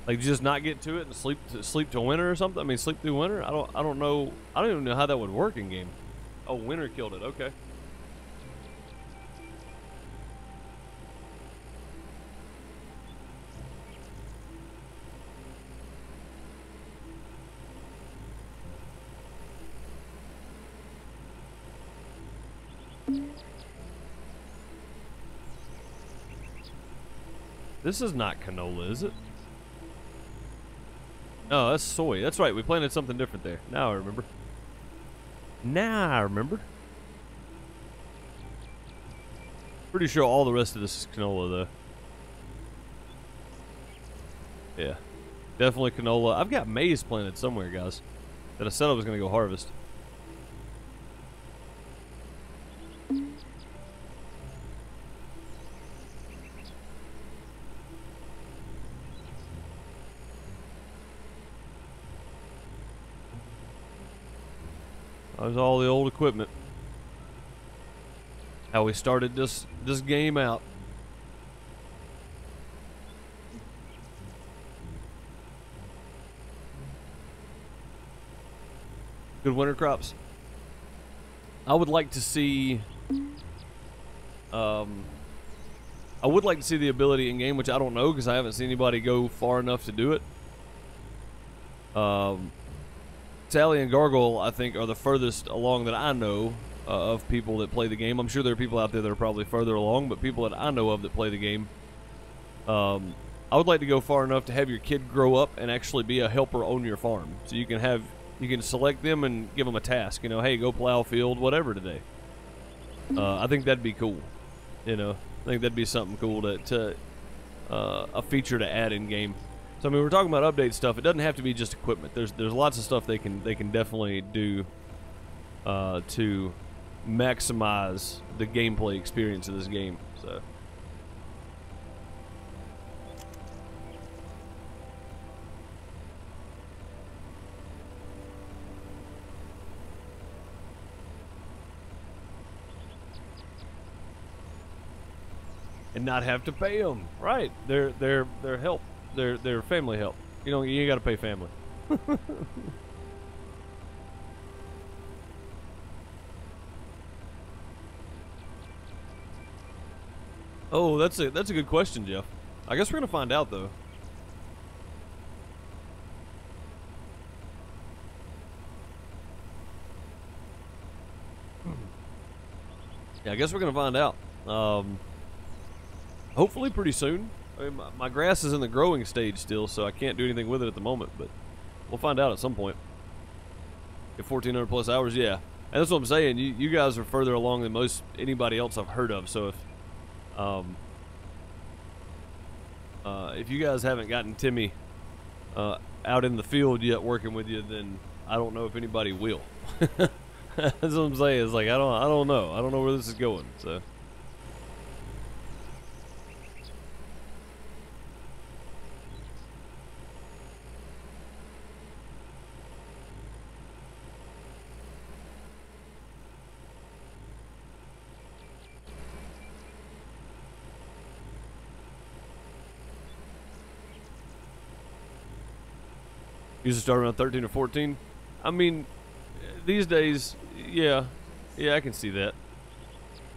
Like, just not get to it and sleep till winter or something? I mean, sleep through winter? I don't know. I don't even know how that would work in game. Oh, winter killed it. Okay. This is not canola, is it? Oh, that's soy. That's right. We planted something different there. Now I remember. Pretty sure all the rest of this is canola, though. Yeah. Definitely canola. I've got maize planted somewhere, guys, that I said I was going to go harvest. That was all the old equipment. How we started this game out. Good winter crops. I would like to see I would like to see the ability in game, which I don't know because I haven't seen anybody go far enough to do it. Sally and Gargoyle, I think, are the furthest along that I know of people that play the game. I'm sure there are people out there that are probably further along, but people that I know of that play the game. I would like to go far enough to have your kid grow up and actually be a helper on your farm. So you can select them and give them a task. You know, hey, go plow a field, whatever today. I think that'd be cool. You know, I think that'd be something cool to a feature to add in game. So I mean, we're talking about update stuff. It doesn't have to be just equipment. There's lots of stuff they can definitely do to maximize the gameplay experience of this game. So. And not have to pay them, right? They're help. They're family help. You ain't got to pay family. Oh, that's a good question, Jeff. I guess we're gonna find out though. Yeah, I guess we're gonna find out. Hopefully pretty soon. I mean, my grass is in the growing stage still, so I can't do anything with it at the moment, but we'll find out at some point. At 1,400 plus hours, yeah. And that's what I'm saying. You guys are further along than most anybody else I've heard of, so if you guys haven't gotten Timmy out in the field yet working with you, then I don't know if anybody will. That's what I'm saying. It's like I don't know. I don't know where this is going, so. Usually start around 13 or 14. I mean, these days, yeah, I can see that.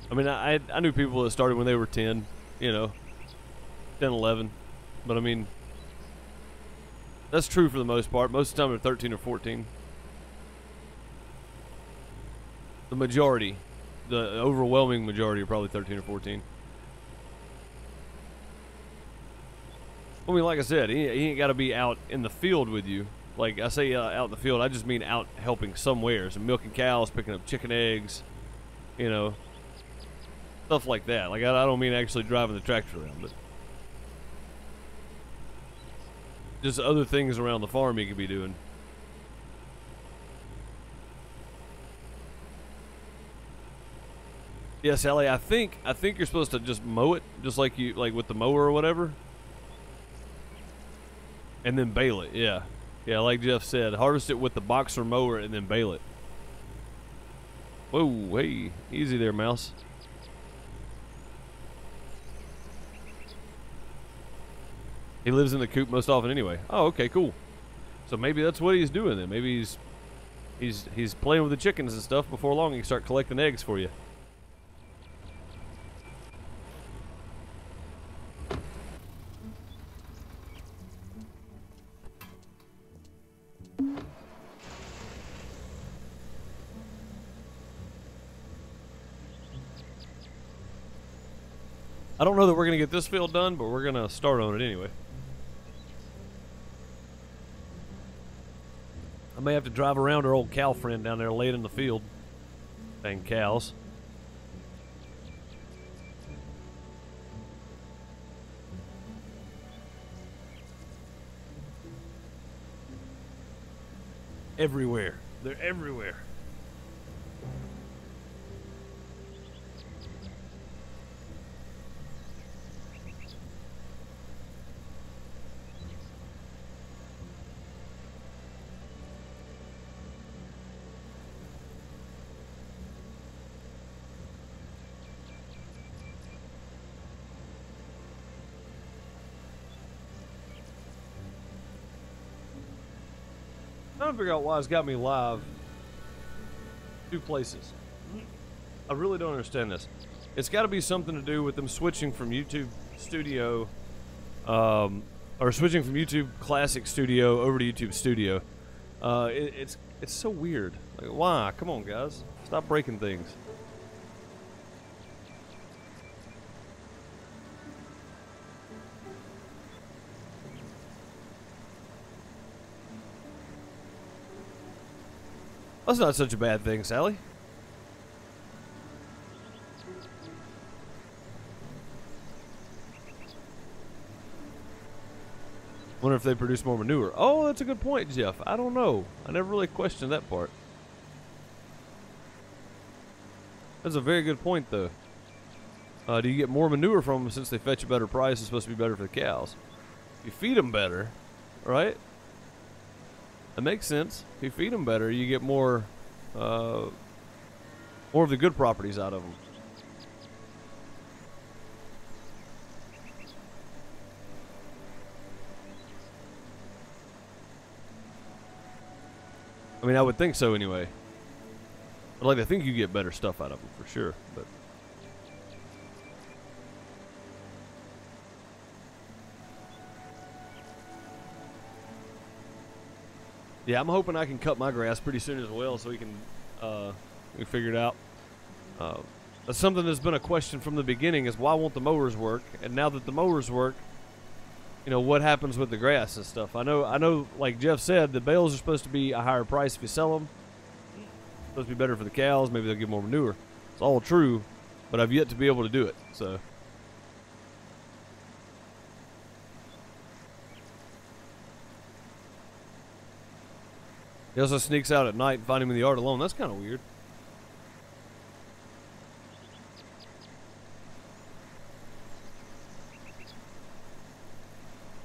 I mean, I knew people that started when they were 10, you know, 10, 11. But I mean, that's true for the most part. Most of the time they're 13 or 14. The majority, the overwhelming majority are probably 13 or 14. I mean, like I said, he ain't got to be out in the field with you. Like I say, out in the field, I just mean out helping somewhere. So milking cows, picking up chicken eggs, you know, stuff like that. Like I don't mean actually driving the tractor around, but just other things around the farm you could be doing. Yeah, Sally, I think you're supposed to just mow it, just like with the mower or whatever, and then bale it. Yeah. Yeah, like Jeff said, harvest it with the boxer mower and then bale it. Whoa, hey, easy there, mouse. He lives in the coop most often anyway. Oh, okay, cool. So maybe that's what he's doing then. Maybe he's playing with the chickens and stuff. Before long, he can start collecting eggs for you. I don't know that we're going to get this field done, but we're going to start on it anyway. I may have to drive around our old cow friend down there late in the field. Dang cows. Everywhere. They're everywhere. I'm trying to figure out why it's got me live 2 places. I really don't understand this. It's got to be something to do with them switching from YouTube Studio, or switching from YouTube Classic Studio over to YouTube Studio. It's so weird. Like, why? Come on, guys, stop breaking things. That's not such a bad thing, Sally. Wonder if they produce more manure. Oh, that's a good point, Jeff. I don't know. I never really questioned that part. That's a very good point, though. Do you get more manure from them since they fetch a better price? It's supposed to be better for the cows. You feed them better, right? That makes sense. If you feed them better, you get more of the good properties out of them. I mean, I would think so anyway. I'd like to think you get better stuff out of them for sure, but. Yeah, I'm hoping I can cut my grass pretty soon as well, so we can figure it out. That's something that's been a question from the beginning: is why won't the mowers work? And now that the mowers work, you know, what happens with the grass and stuff? I know. Like Jeff said, the bales are supposed to be a higher price if you sell them. It's supposed to be better for the cows. Maybe they'll get more manure. It's all true, but I've yet to be able to do it. So. He also sneaks out at night and find him in the yard alone. That's kind of weird.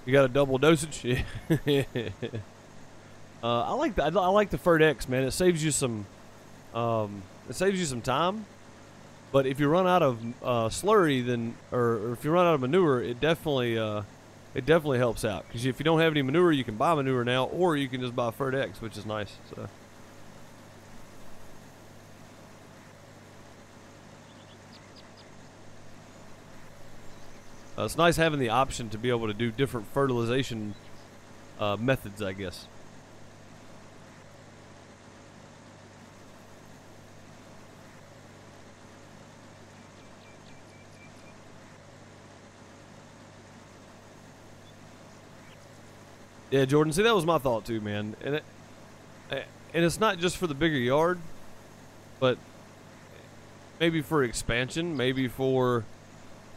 You got a double dosage? Yeah. I like the Ferd X, man. It saves you some time. But if you run out of slurry, then or if you run out of manure, it definitely helps out. Because if you don't have any manure, you can buy manure now, or you can just buy Ferd X, which is nice. So It's nice having the option to be able to do different fertilization methods, I guess. Yeah, Jordan. See, that was my thought too, man. And it's not just for the bigger yard, but maybe for expansion, maybe for.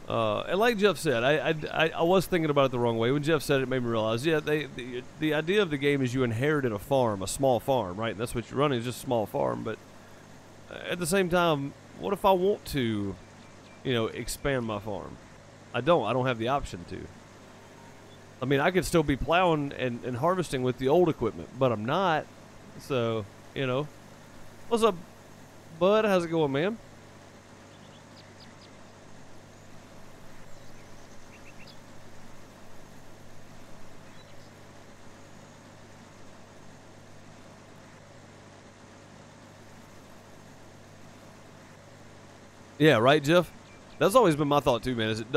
And like Jeff said, I was thinking about it the wrong way. When Jeff said it, it made me realize, yeah, the idea of the game is you inherited a farm, a small farm, right? And that's what you're running, is just a small farm. But at the same time, what if I want to, expand my farm? I don't have the option to. I mean, I could still be plowing and harvesting with the old equipment, but I'm not. So, What's up, bud? How's it going, man? Yeah, right, Jeff? That's always been my thought too, man. Is it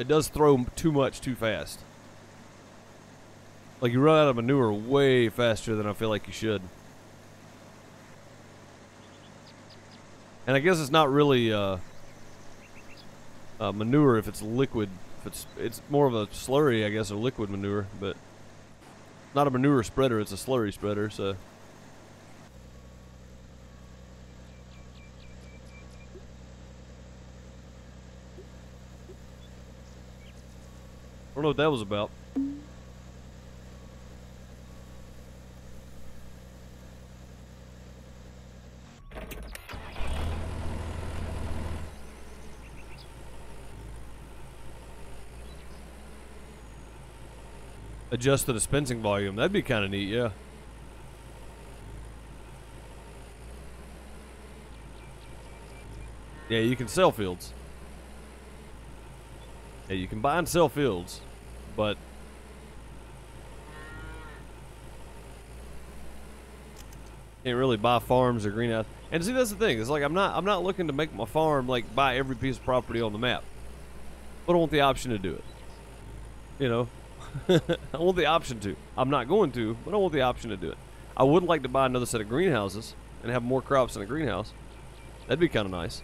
does throw too much too fast. Like, you run out of manure way faster than I feel like you should. And I guess it's not really manure if it's liquid. If it's more of a slurry, I guess, or liquid manure, but not a manure spreader. It's a slurry spreader. So. I don't know what that was about. Adjust the dispensing volume. That'd be kind of neat, yeah. Yeah, you can sell fields. Yeah, you can buy and sell fields, but can't really buy farms or greenhouse. And see, that's the thing. It's like I'm not looking to make my farm like buy every piece of property on the map, but I want the option to do it. I want the option to. I'm not going to, but I want the option to do it. I would like to buy another set of greenhouses and have more crops in a greenhouse. That'd be kind of nice.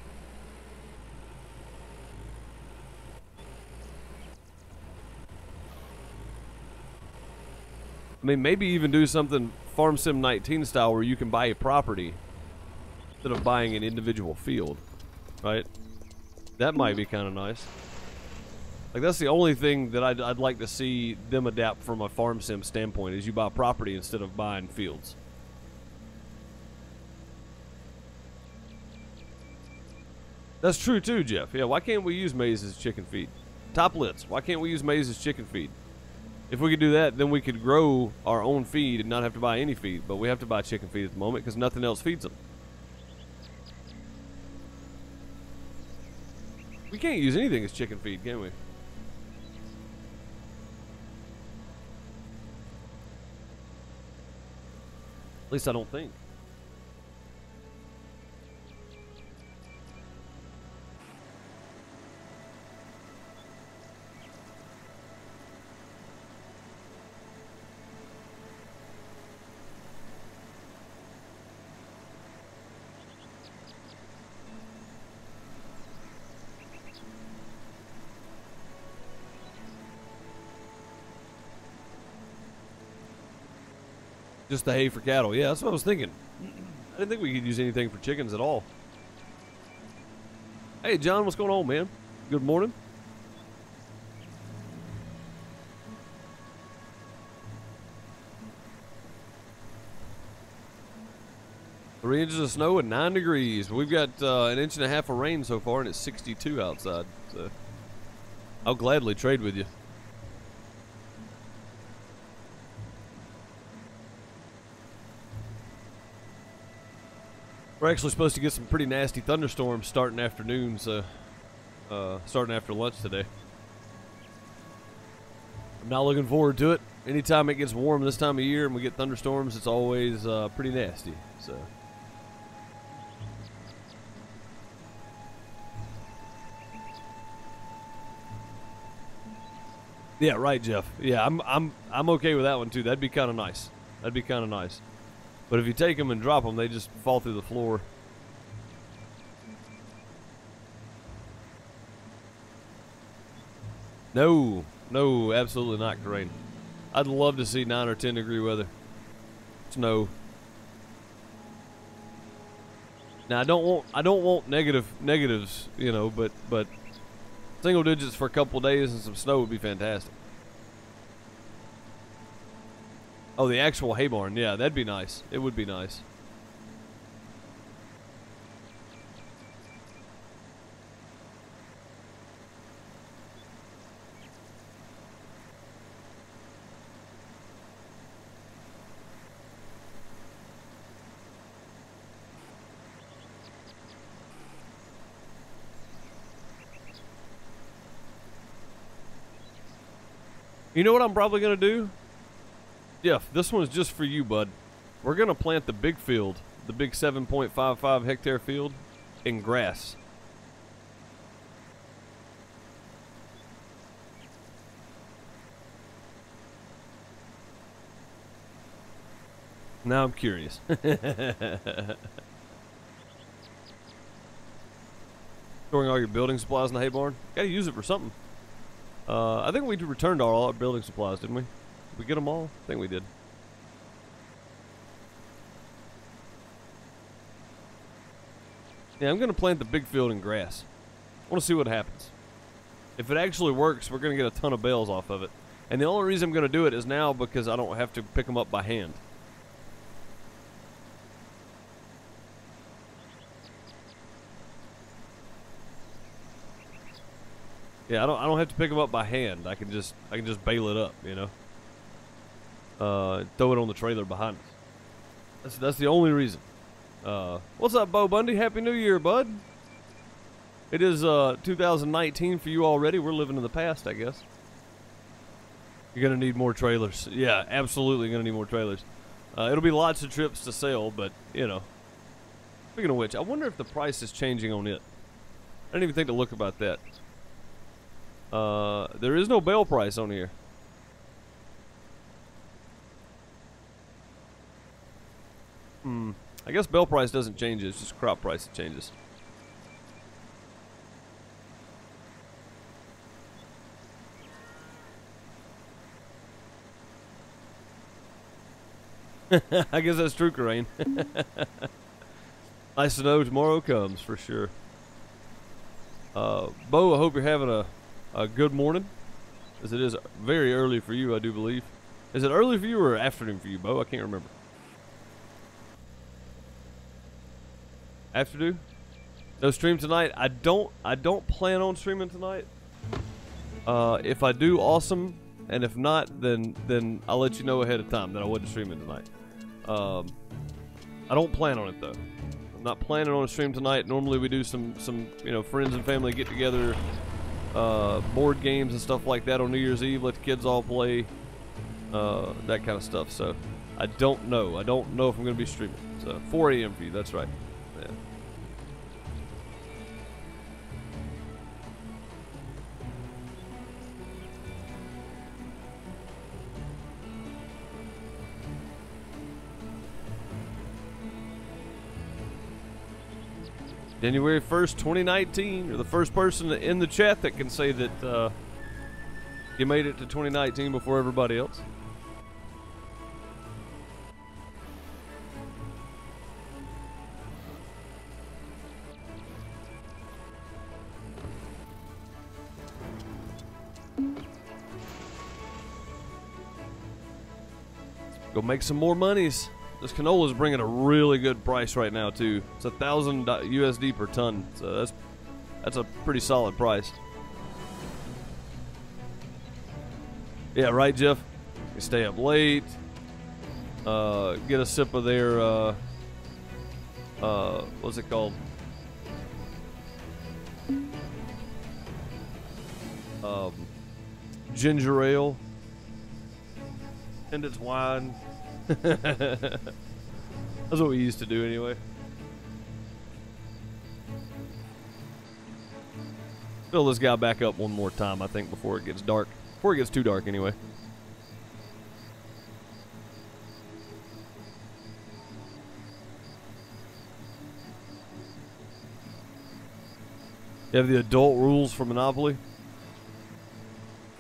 I mean, maybe even do something Farm Sim 19 style where you can buy a property instead of buying an individual field, right? That might be kind of nice. Like, that's the only thing that I'd like to see them adapt from a Farm Sim standpoint, is you buy property instead of buying fields. That's true too, Jeff. Yeah, why can't we use maize as chicken feed? Top Lits, why can't we use maize as chicken feed? If we could do that, then we could grow our own feed and not have to buy any feed, but we have to buy chicken feed at the moment because nothing else feeds them. We can't use anything as chicken feed, can we? At least I don't think. Just the hay for cattle. Yeah, that's what I was thinking. I didn't think we could use anything for chickens at all. Hey, John, what's going on, man? Good morning. Three inches of snow and 9 degrees. We've got an inch and a half of rain so far, and it's 62 outside. So I'll gladly trade with you. We're actually supposed to get some pretty nasty thunderstorms starting afternoon, so starting after lunch today. I'm not looking forward to it. Anytime it gets warm this time of year and we get thunderstorms, it's always pretty nasty. So Yeah, right, Jeff. Yeah, I'm okay with that one too. That'd be kind of nice. That'd be kind of nice. But if you take them and drop them, they just fall through the floor. No, no, absolutely not, Crane. I'd love to see 9 or 10 degree weather. Snow. Now I don't want negatives, you know, but single digits for a couple days and some snow would be fantastic. Oh, the actual hay barn, yeah, that'd be nice. It would be nice. You know what I'm probably going to do? Jeff, this one's just for you, bud. We're going to plant the big field, the big 7.55 hectare field, in grass. Now I'm curious. Storing all your building supplies in the hay barn? Gotta use it for something. I think we returned all our building supplies, didn't we? Did we get them all? I think we did. Yeah, I'm going to plant the big field in grass. I want to see what happens. If it actually works, we're going to get a ton of bales off of it. And the only reason I'm going to do it is now because I don't have to pick them up by hand. Yeah, I don't have to pick them up by hand. I can just bale it up, you know. Throw it on the trailer behind us. That's the only reason. What's up, Bo Bundy? Happy New Year, bud. It is 2019 for you already. We're living in the past, I guess. You're gonna need more trailers. Yeah, absolutely gonna need more trailers. It'll be lots of trips to sell, but you know. Speaking of which, I wonder if the price is changing on it. I didn't even think to look about that. There is no bale price on here. I guess bale price doesn't change, it's just crop price that changes. I guess that's true, Corain. Nice to know tomorrow comes, for sure. Bo, I hope you're having a good morning, as it is very early for you, I do believe. Is it early for you or afternoon for you, Bo? I can't remember. Afternoon? No stream tonight. I don't plan on streaming tonight. If I do, awesome. And if not, then I'll let you know ahead of time that I wasn't streaming tonight. I don't plan on it though. I'm not planning on a stream tonight. Normally we do some you know, friends and family get together, board games and stuff like that on New Year's Eve. Let the kids all play, that kind of stuff. So I don't know. I don't know if I'm going to be streaming. So 4 a.m. for you. That's right. Yeah. January 1st, 2019. You're the first person in the chat that can say that you made it to 2019 before everybody else. Go make some more monies. This canola is bringing a really good price right now too. It's 1,000 USD per ton, so that's a pretty solid price. Yeah, right, Jeff. You stay up late. Get a sip of their what's it called? Ginger ale. And it's wine. That's what we used to do anyway. Fill this guy back up one more time, I think, before it gets dark. Before it gets too dark, anyway. You have the adult rules for Monopoly.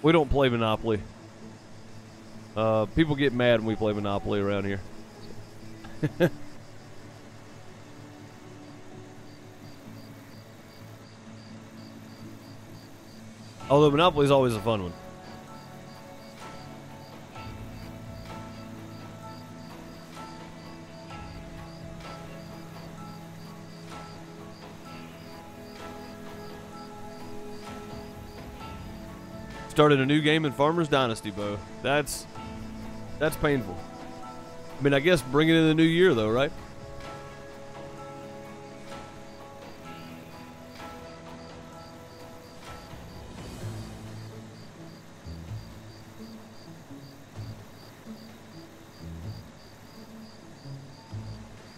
We don't play Monopoly. People get mad when we play Monopoly around here. Although Monopoly is always a fun one. Started a new game in Farmers Dynasty, Bo. That's painful. I mean, I guess bring it in the new year, though, right?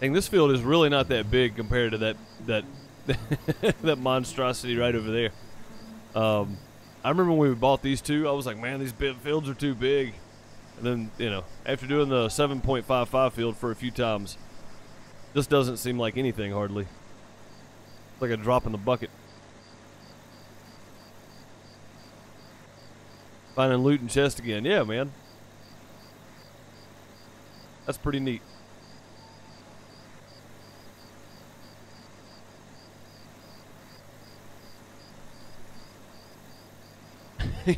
And this field is really not that big compared to that that monstrosity right over there. I remember when we bought these two, I was like, man, these fields are too big. And then, you know, after doing the 7.55 field for a few times, this doesn't seem like anything hardly. It's like a drop in the bucket. Finding loot and chest again. Yeah, man. That's pretty neat.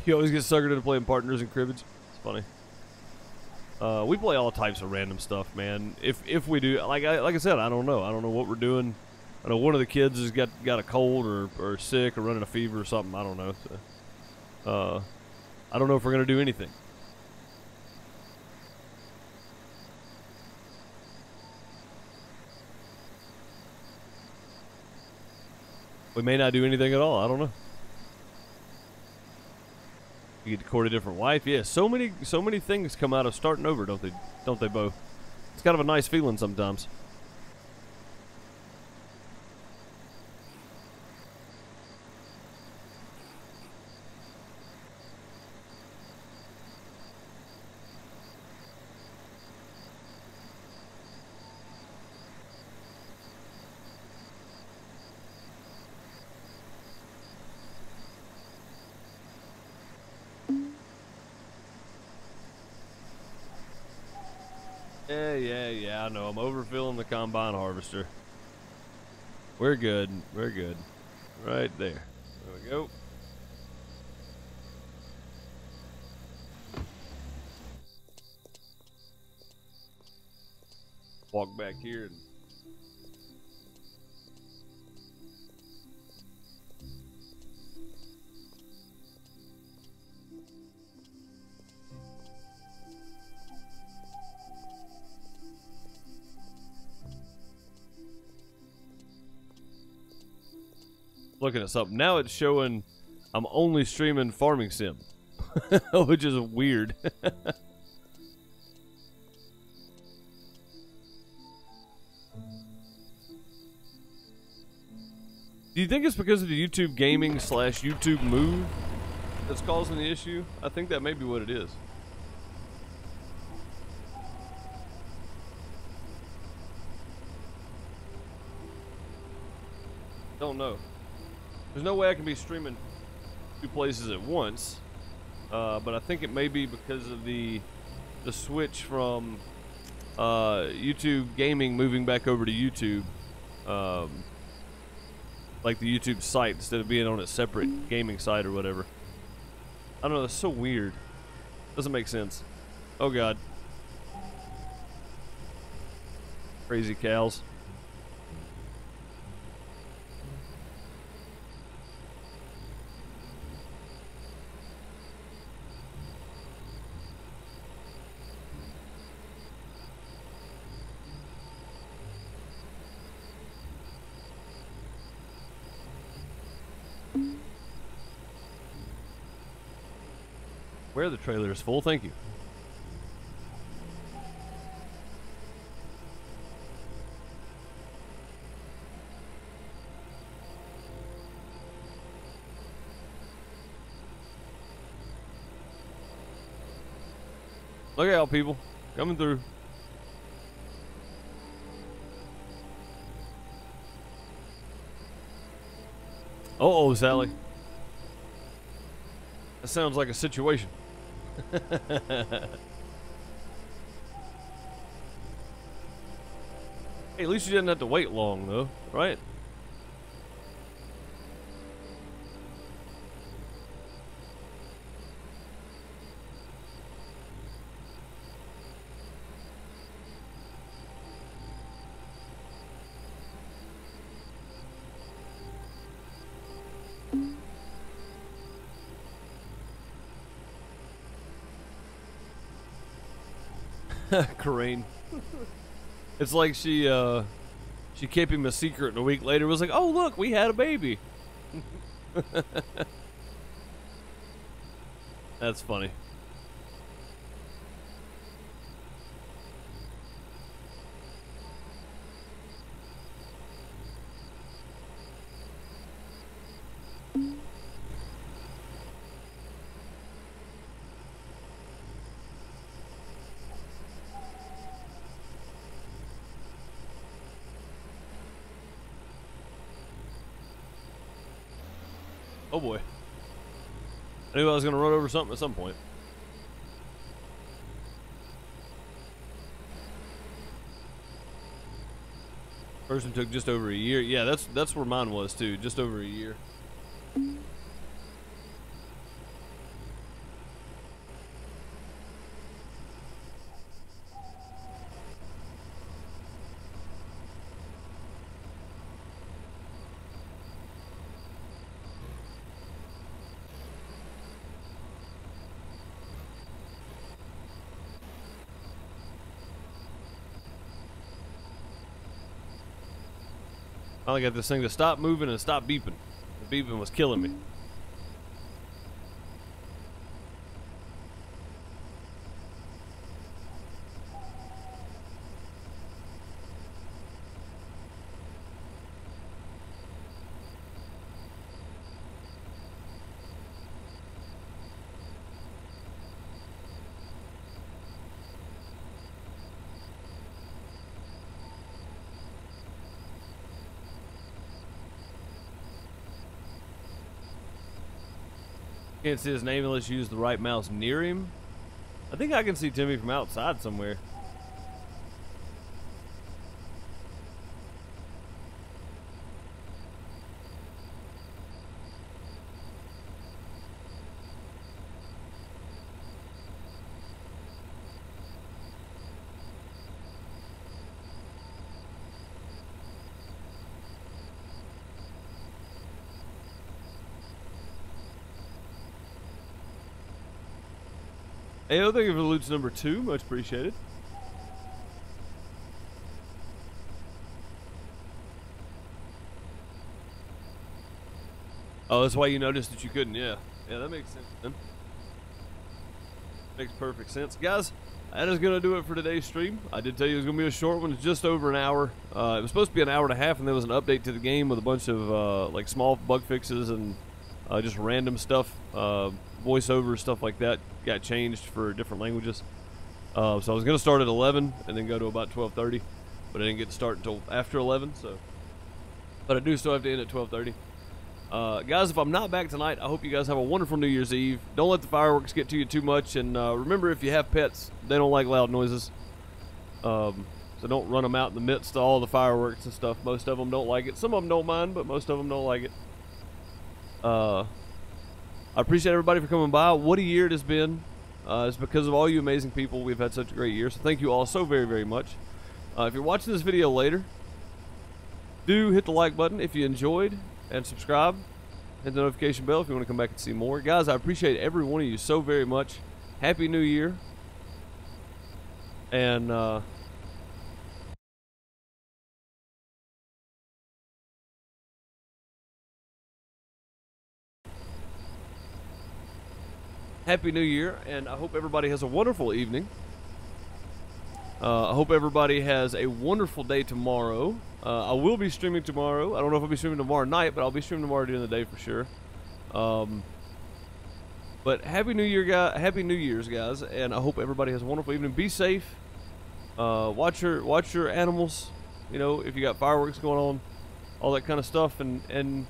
You always get suckered into playing partners and cribbage. It's funny. We play all types of random stuff, man. If we do, like I said, I don't know. I don't know what we're doing. I know one of the kids has got a cold or sick or running a fever or something. I don't know. So, I don't know if we're gonna do anything. We may not do anything at all. I don't know. You get to court a different wife. Yeah, so many things come out of starting over, don't they, Bo? It's kind of a nice feeling sometimes. Yeah, I know. I'm overfilling the combine harvester. We're good. We're good. Right there. There we go. Walk back here and looking at something. Now it's showing I'm only streaming Farming Sim, which is weird. Do you think it's because of the YouTube gaming / YouTube move that's causing the issue? I think that may be what it is. Don't know. There's no way I can be streaming two places at once, but I think it may be because of the switch from YouTube gaming moving back over to YouTube, like the YouTube site instead of being on a separate gaming site or whatever. I don't know. That's so weird. Doesn't make sense. Oh God. Crazy cows. Where the trailer is full, thank you. Look out, people. Coming through. Uh-oh, Sally. That sounds like a situation. Hey, at least you didn't have to wait long, though, right? Corinne. It's like she kept him a secret, and a week later was like, "Oh, look, we had a baby." That's funny. Oh boy. I knew I was going to run over something at some point. First one took just over a year. Yeah, that's where mine was too, just over a year. Finally got this thing to stop moving and stop beeping. The beeping was killing me. Can't see his name unless you use the right mouse near him. I think I can see Timmy from outside somewhere. Hey, thank you for the loot's number 2. Much appreciated. Oh, that's why you noticed that you couldn't. Yeah, that makes sense then. Makes perfect sense. Guys, that is going to do it for today's stream. I did tell you it was going to be a short one. It's just over an hour. It was supposed to be an hour and a half, and there was an update to the game with a bunch of like small bug fixes and just random stuff. Voiceover, stuff like that got changed for different languages. So I was going to start at 11 and then go to about 12:30, but I didn't get to start until after 11. But I do still have to end at 12:30. Guys, if I'm not back tonight, I hope you guys have a wonderful New Year's Eve. Don't let the fireworks get to you too much, and remember, if you have pets, they don't like loud noises. So don't run them out in the midst of all the fireworks and stuff. Most of them don't like it. Some of them don't mind, but most of them don't like it. I appreciate everybody for coming by. What a year it has been. It's because of all you amazing people. We've had such a great year, so thank you all so very, very much. If you're watching this video later, do hit the like button if you enjoyed, and subscribe. Hit the notification bell if you want to come back and see more. Guys, I appreciate every one of you so very much. Happy New Year. And Happy New Year, and I hope everybody has a wonderful evening. I hope everybody has a wonderful day tomorrow. I will be streaming tomorrow. I don't know if I'll be streaming tomorrow night, but I'll be streaming tomorrow during the day for sure. But Happy New Year, Happy New Year's, guys, and I hope everybody has a wonderful evening. Be safe. Watch your animals. You know, if you got fireworks going on, all that kind of stuff, and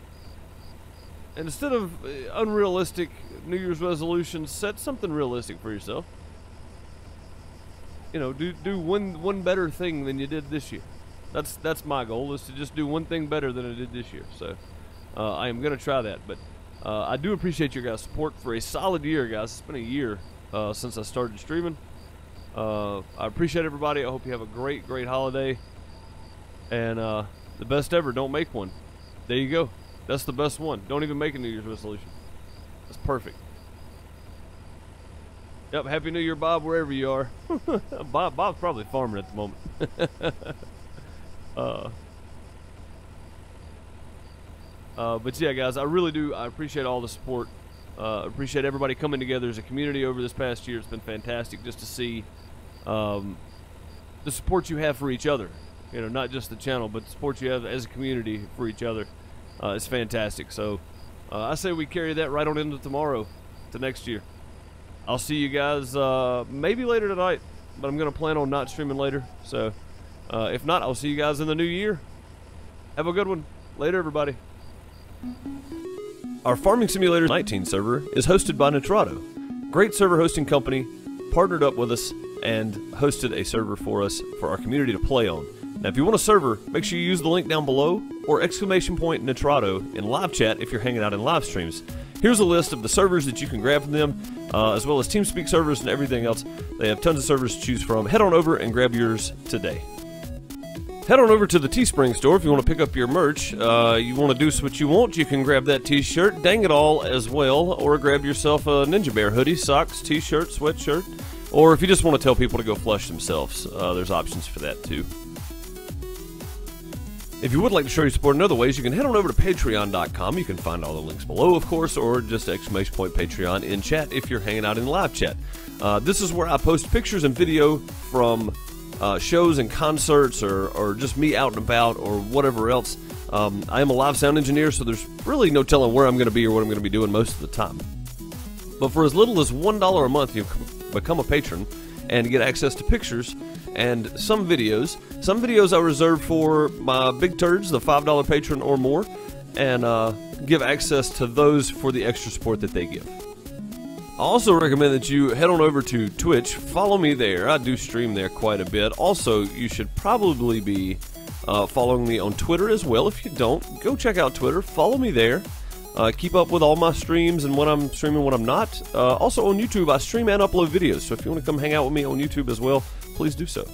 instead of unrealistic New Year's resolutions, set something realistic for yourself. You know, do one better thing than you did this year. That's my goal, is to just do one thing better than I did this year. So I am gonna try that. But I do appreciate your guys' support for a solid year, guys. It's been a year since I started streaming. I appreciate everybody. I hope you have a great holiday, and the best ever. Don't make one. There you go. That's the best one. Don't even make a New Year's resolution. That's perfect. Yep, Happy New Year, Bob, wherever you are. Bob's probably farming at the moment. But yeah, guys, I really do. I appreciate all the support. Appreciate everybody coming together as a community over this past year. It's been fantastic just to see the support you have for each other. You know, not just the channel, but the support you have as a community for each other. It's fantastic. So I say we carry that right on into tomorrow, to next year. I'll see you guys maybe later tonight, but I'm going to plan on not streaming later. So if not, I'll see you guys in the new year. Have a good one. Later, everybody. Our Farming Simulator 19 server is hosted by Nitrado. Great server hosting company, partnered up with us and hosted a server for us for our community to play on. Now, if you want a server, make sure you use the link down below or ! Nitrado in live chat if you're hanging out in live streams. Here's a list of the servers that you can grab from them, as well as TeamSpeak servers and everything else. They have tons of servers to choose from. Head on over and grab yours today. Head on over to the Teespring store if you want to pick up your merch. You want to do what you want, you can grab that t-shirt, Dang It All as well, or grab yourself a Ninja Bear hoodie, socks, t-shirt, sweatshirt, or if you just want to tell people to go flush themselves, there's options for that too. If you would like to show your support in other ways, you can head on over to Patreon.com. You can find all the links below, of course, or just ! Patreon in chat if you're hanging out in live chat. This is where I post pictures and video from shows and concerts, or just me out and about, or whatever else. I am a live sound engineer, so there's really no telling where I'm going to be or what I'm going to be doing most of the time. But for as little as $1 a month, you can become a patron and get access to pictures and some videos. Some videos I reserve for my big turds, the $5 patron or more, and give access to those for the extra support that they give. I also recommend that you head on over to Twitch. Follow me there. I do stream there quite a bit. Also, you should probably be following me on Twitter as well. If you don't, go check out Twitter. Follow me there. Keep up with all my streams and when I'm streaming, when I'm not. Also on YouTube, I stream and upload videos. So if you want to come hang out with me on YouTube as well, please do so.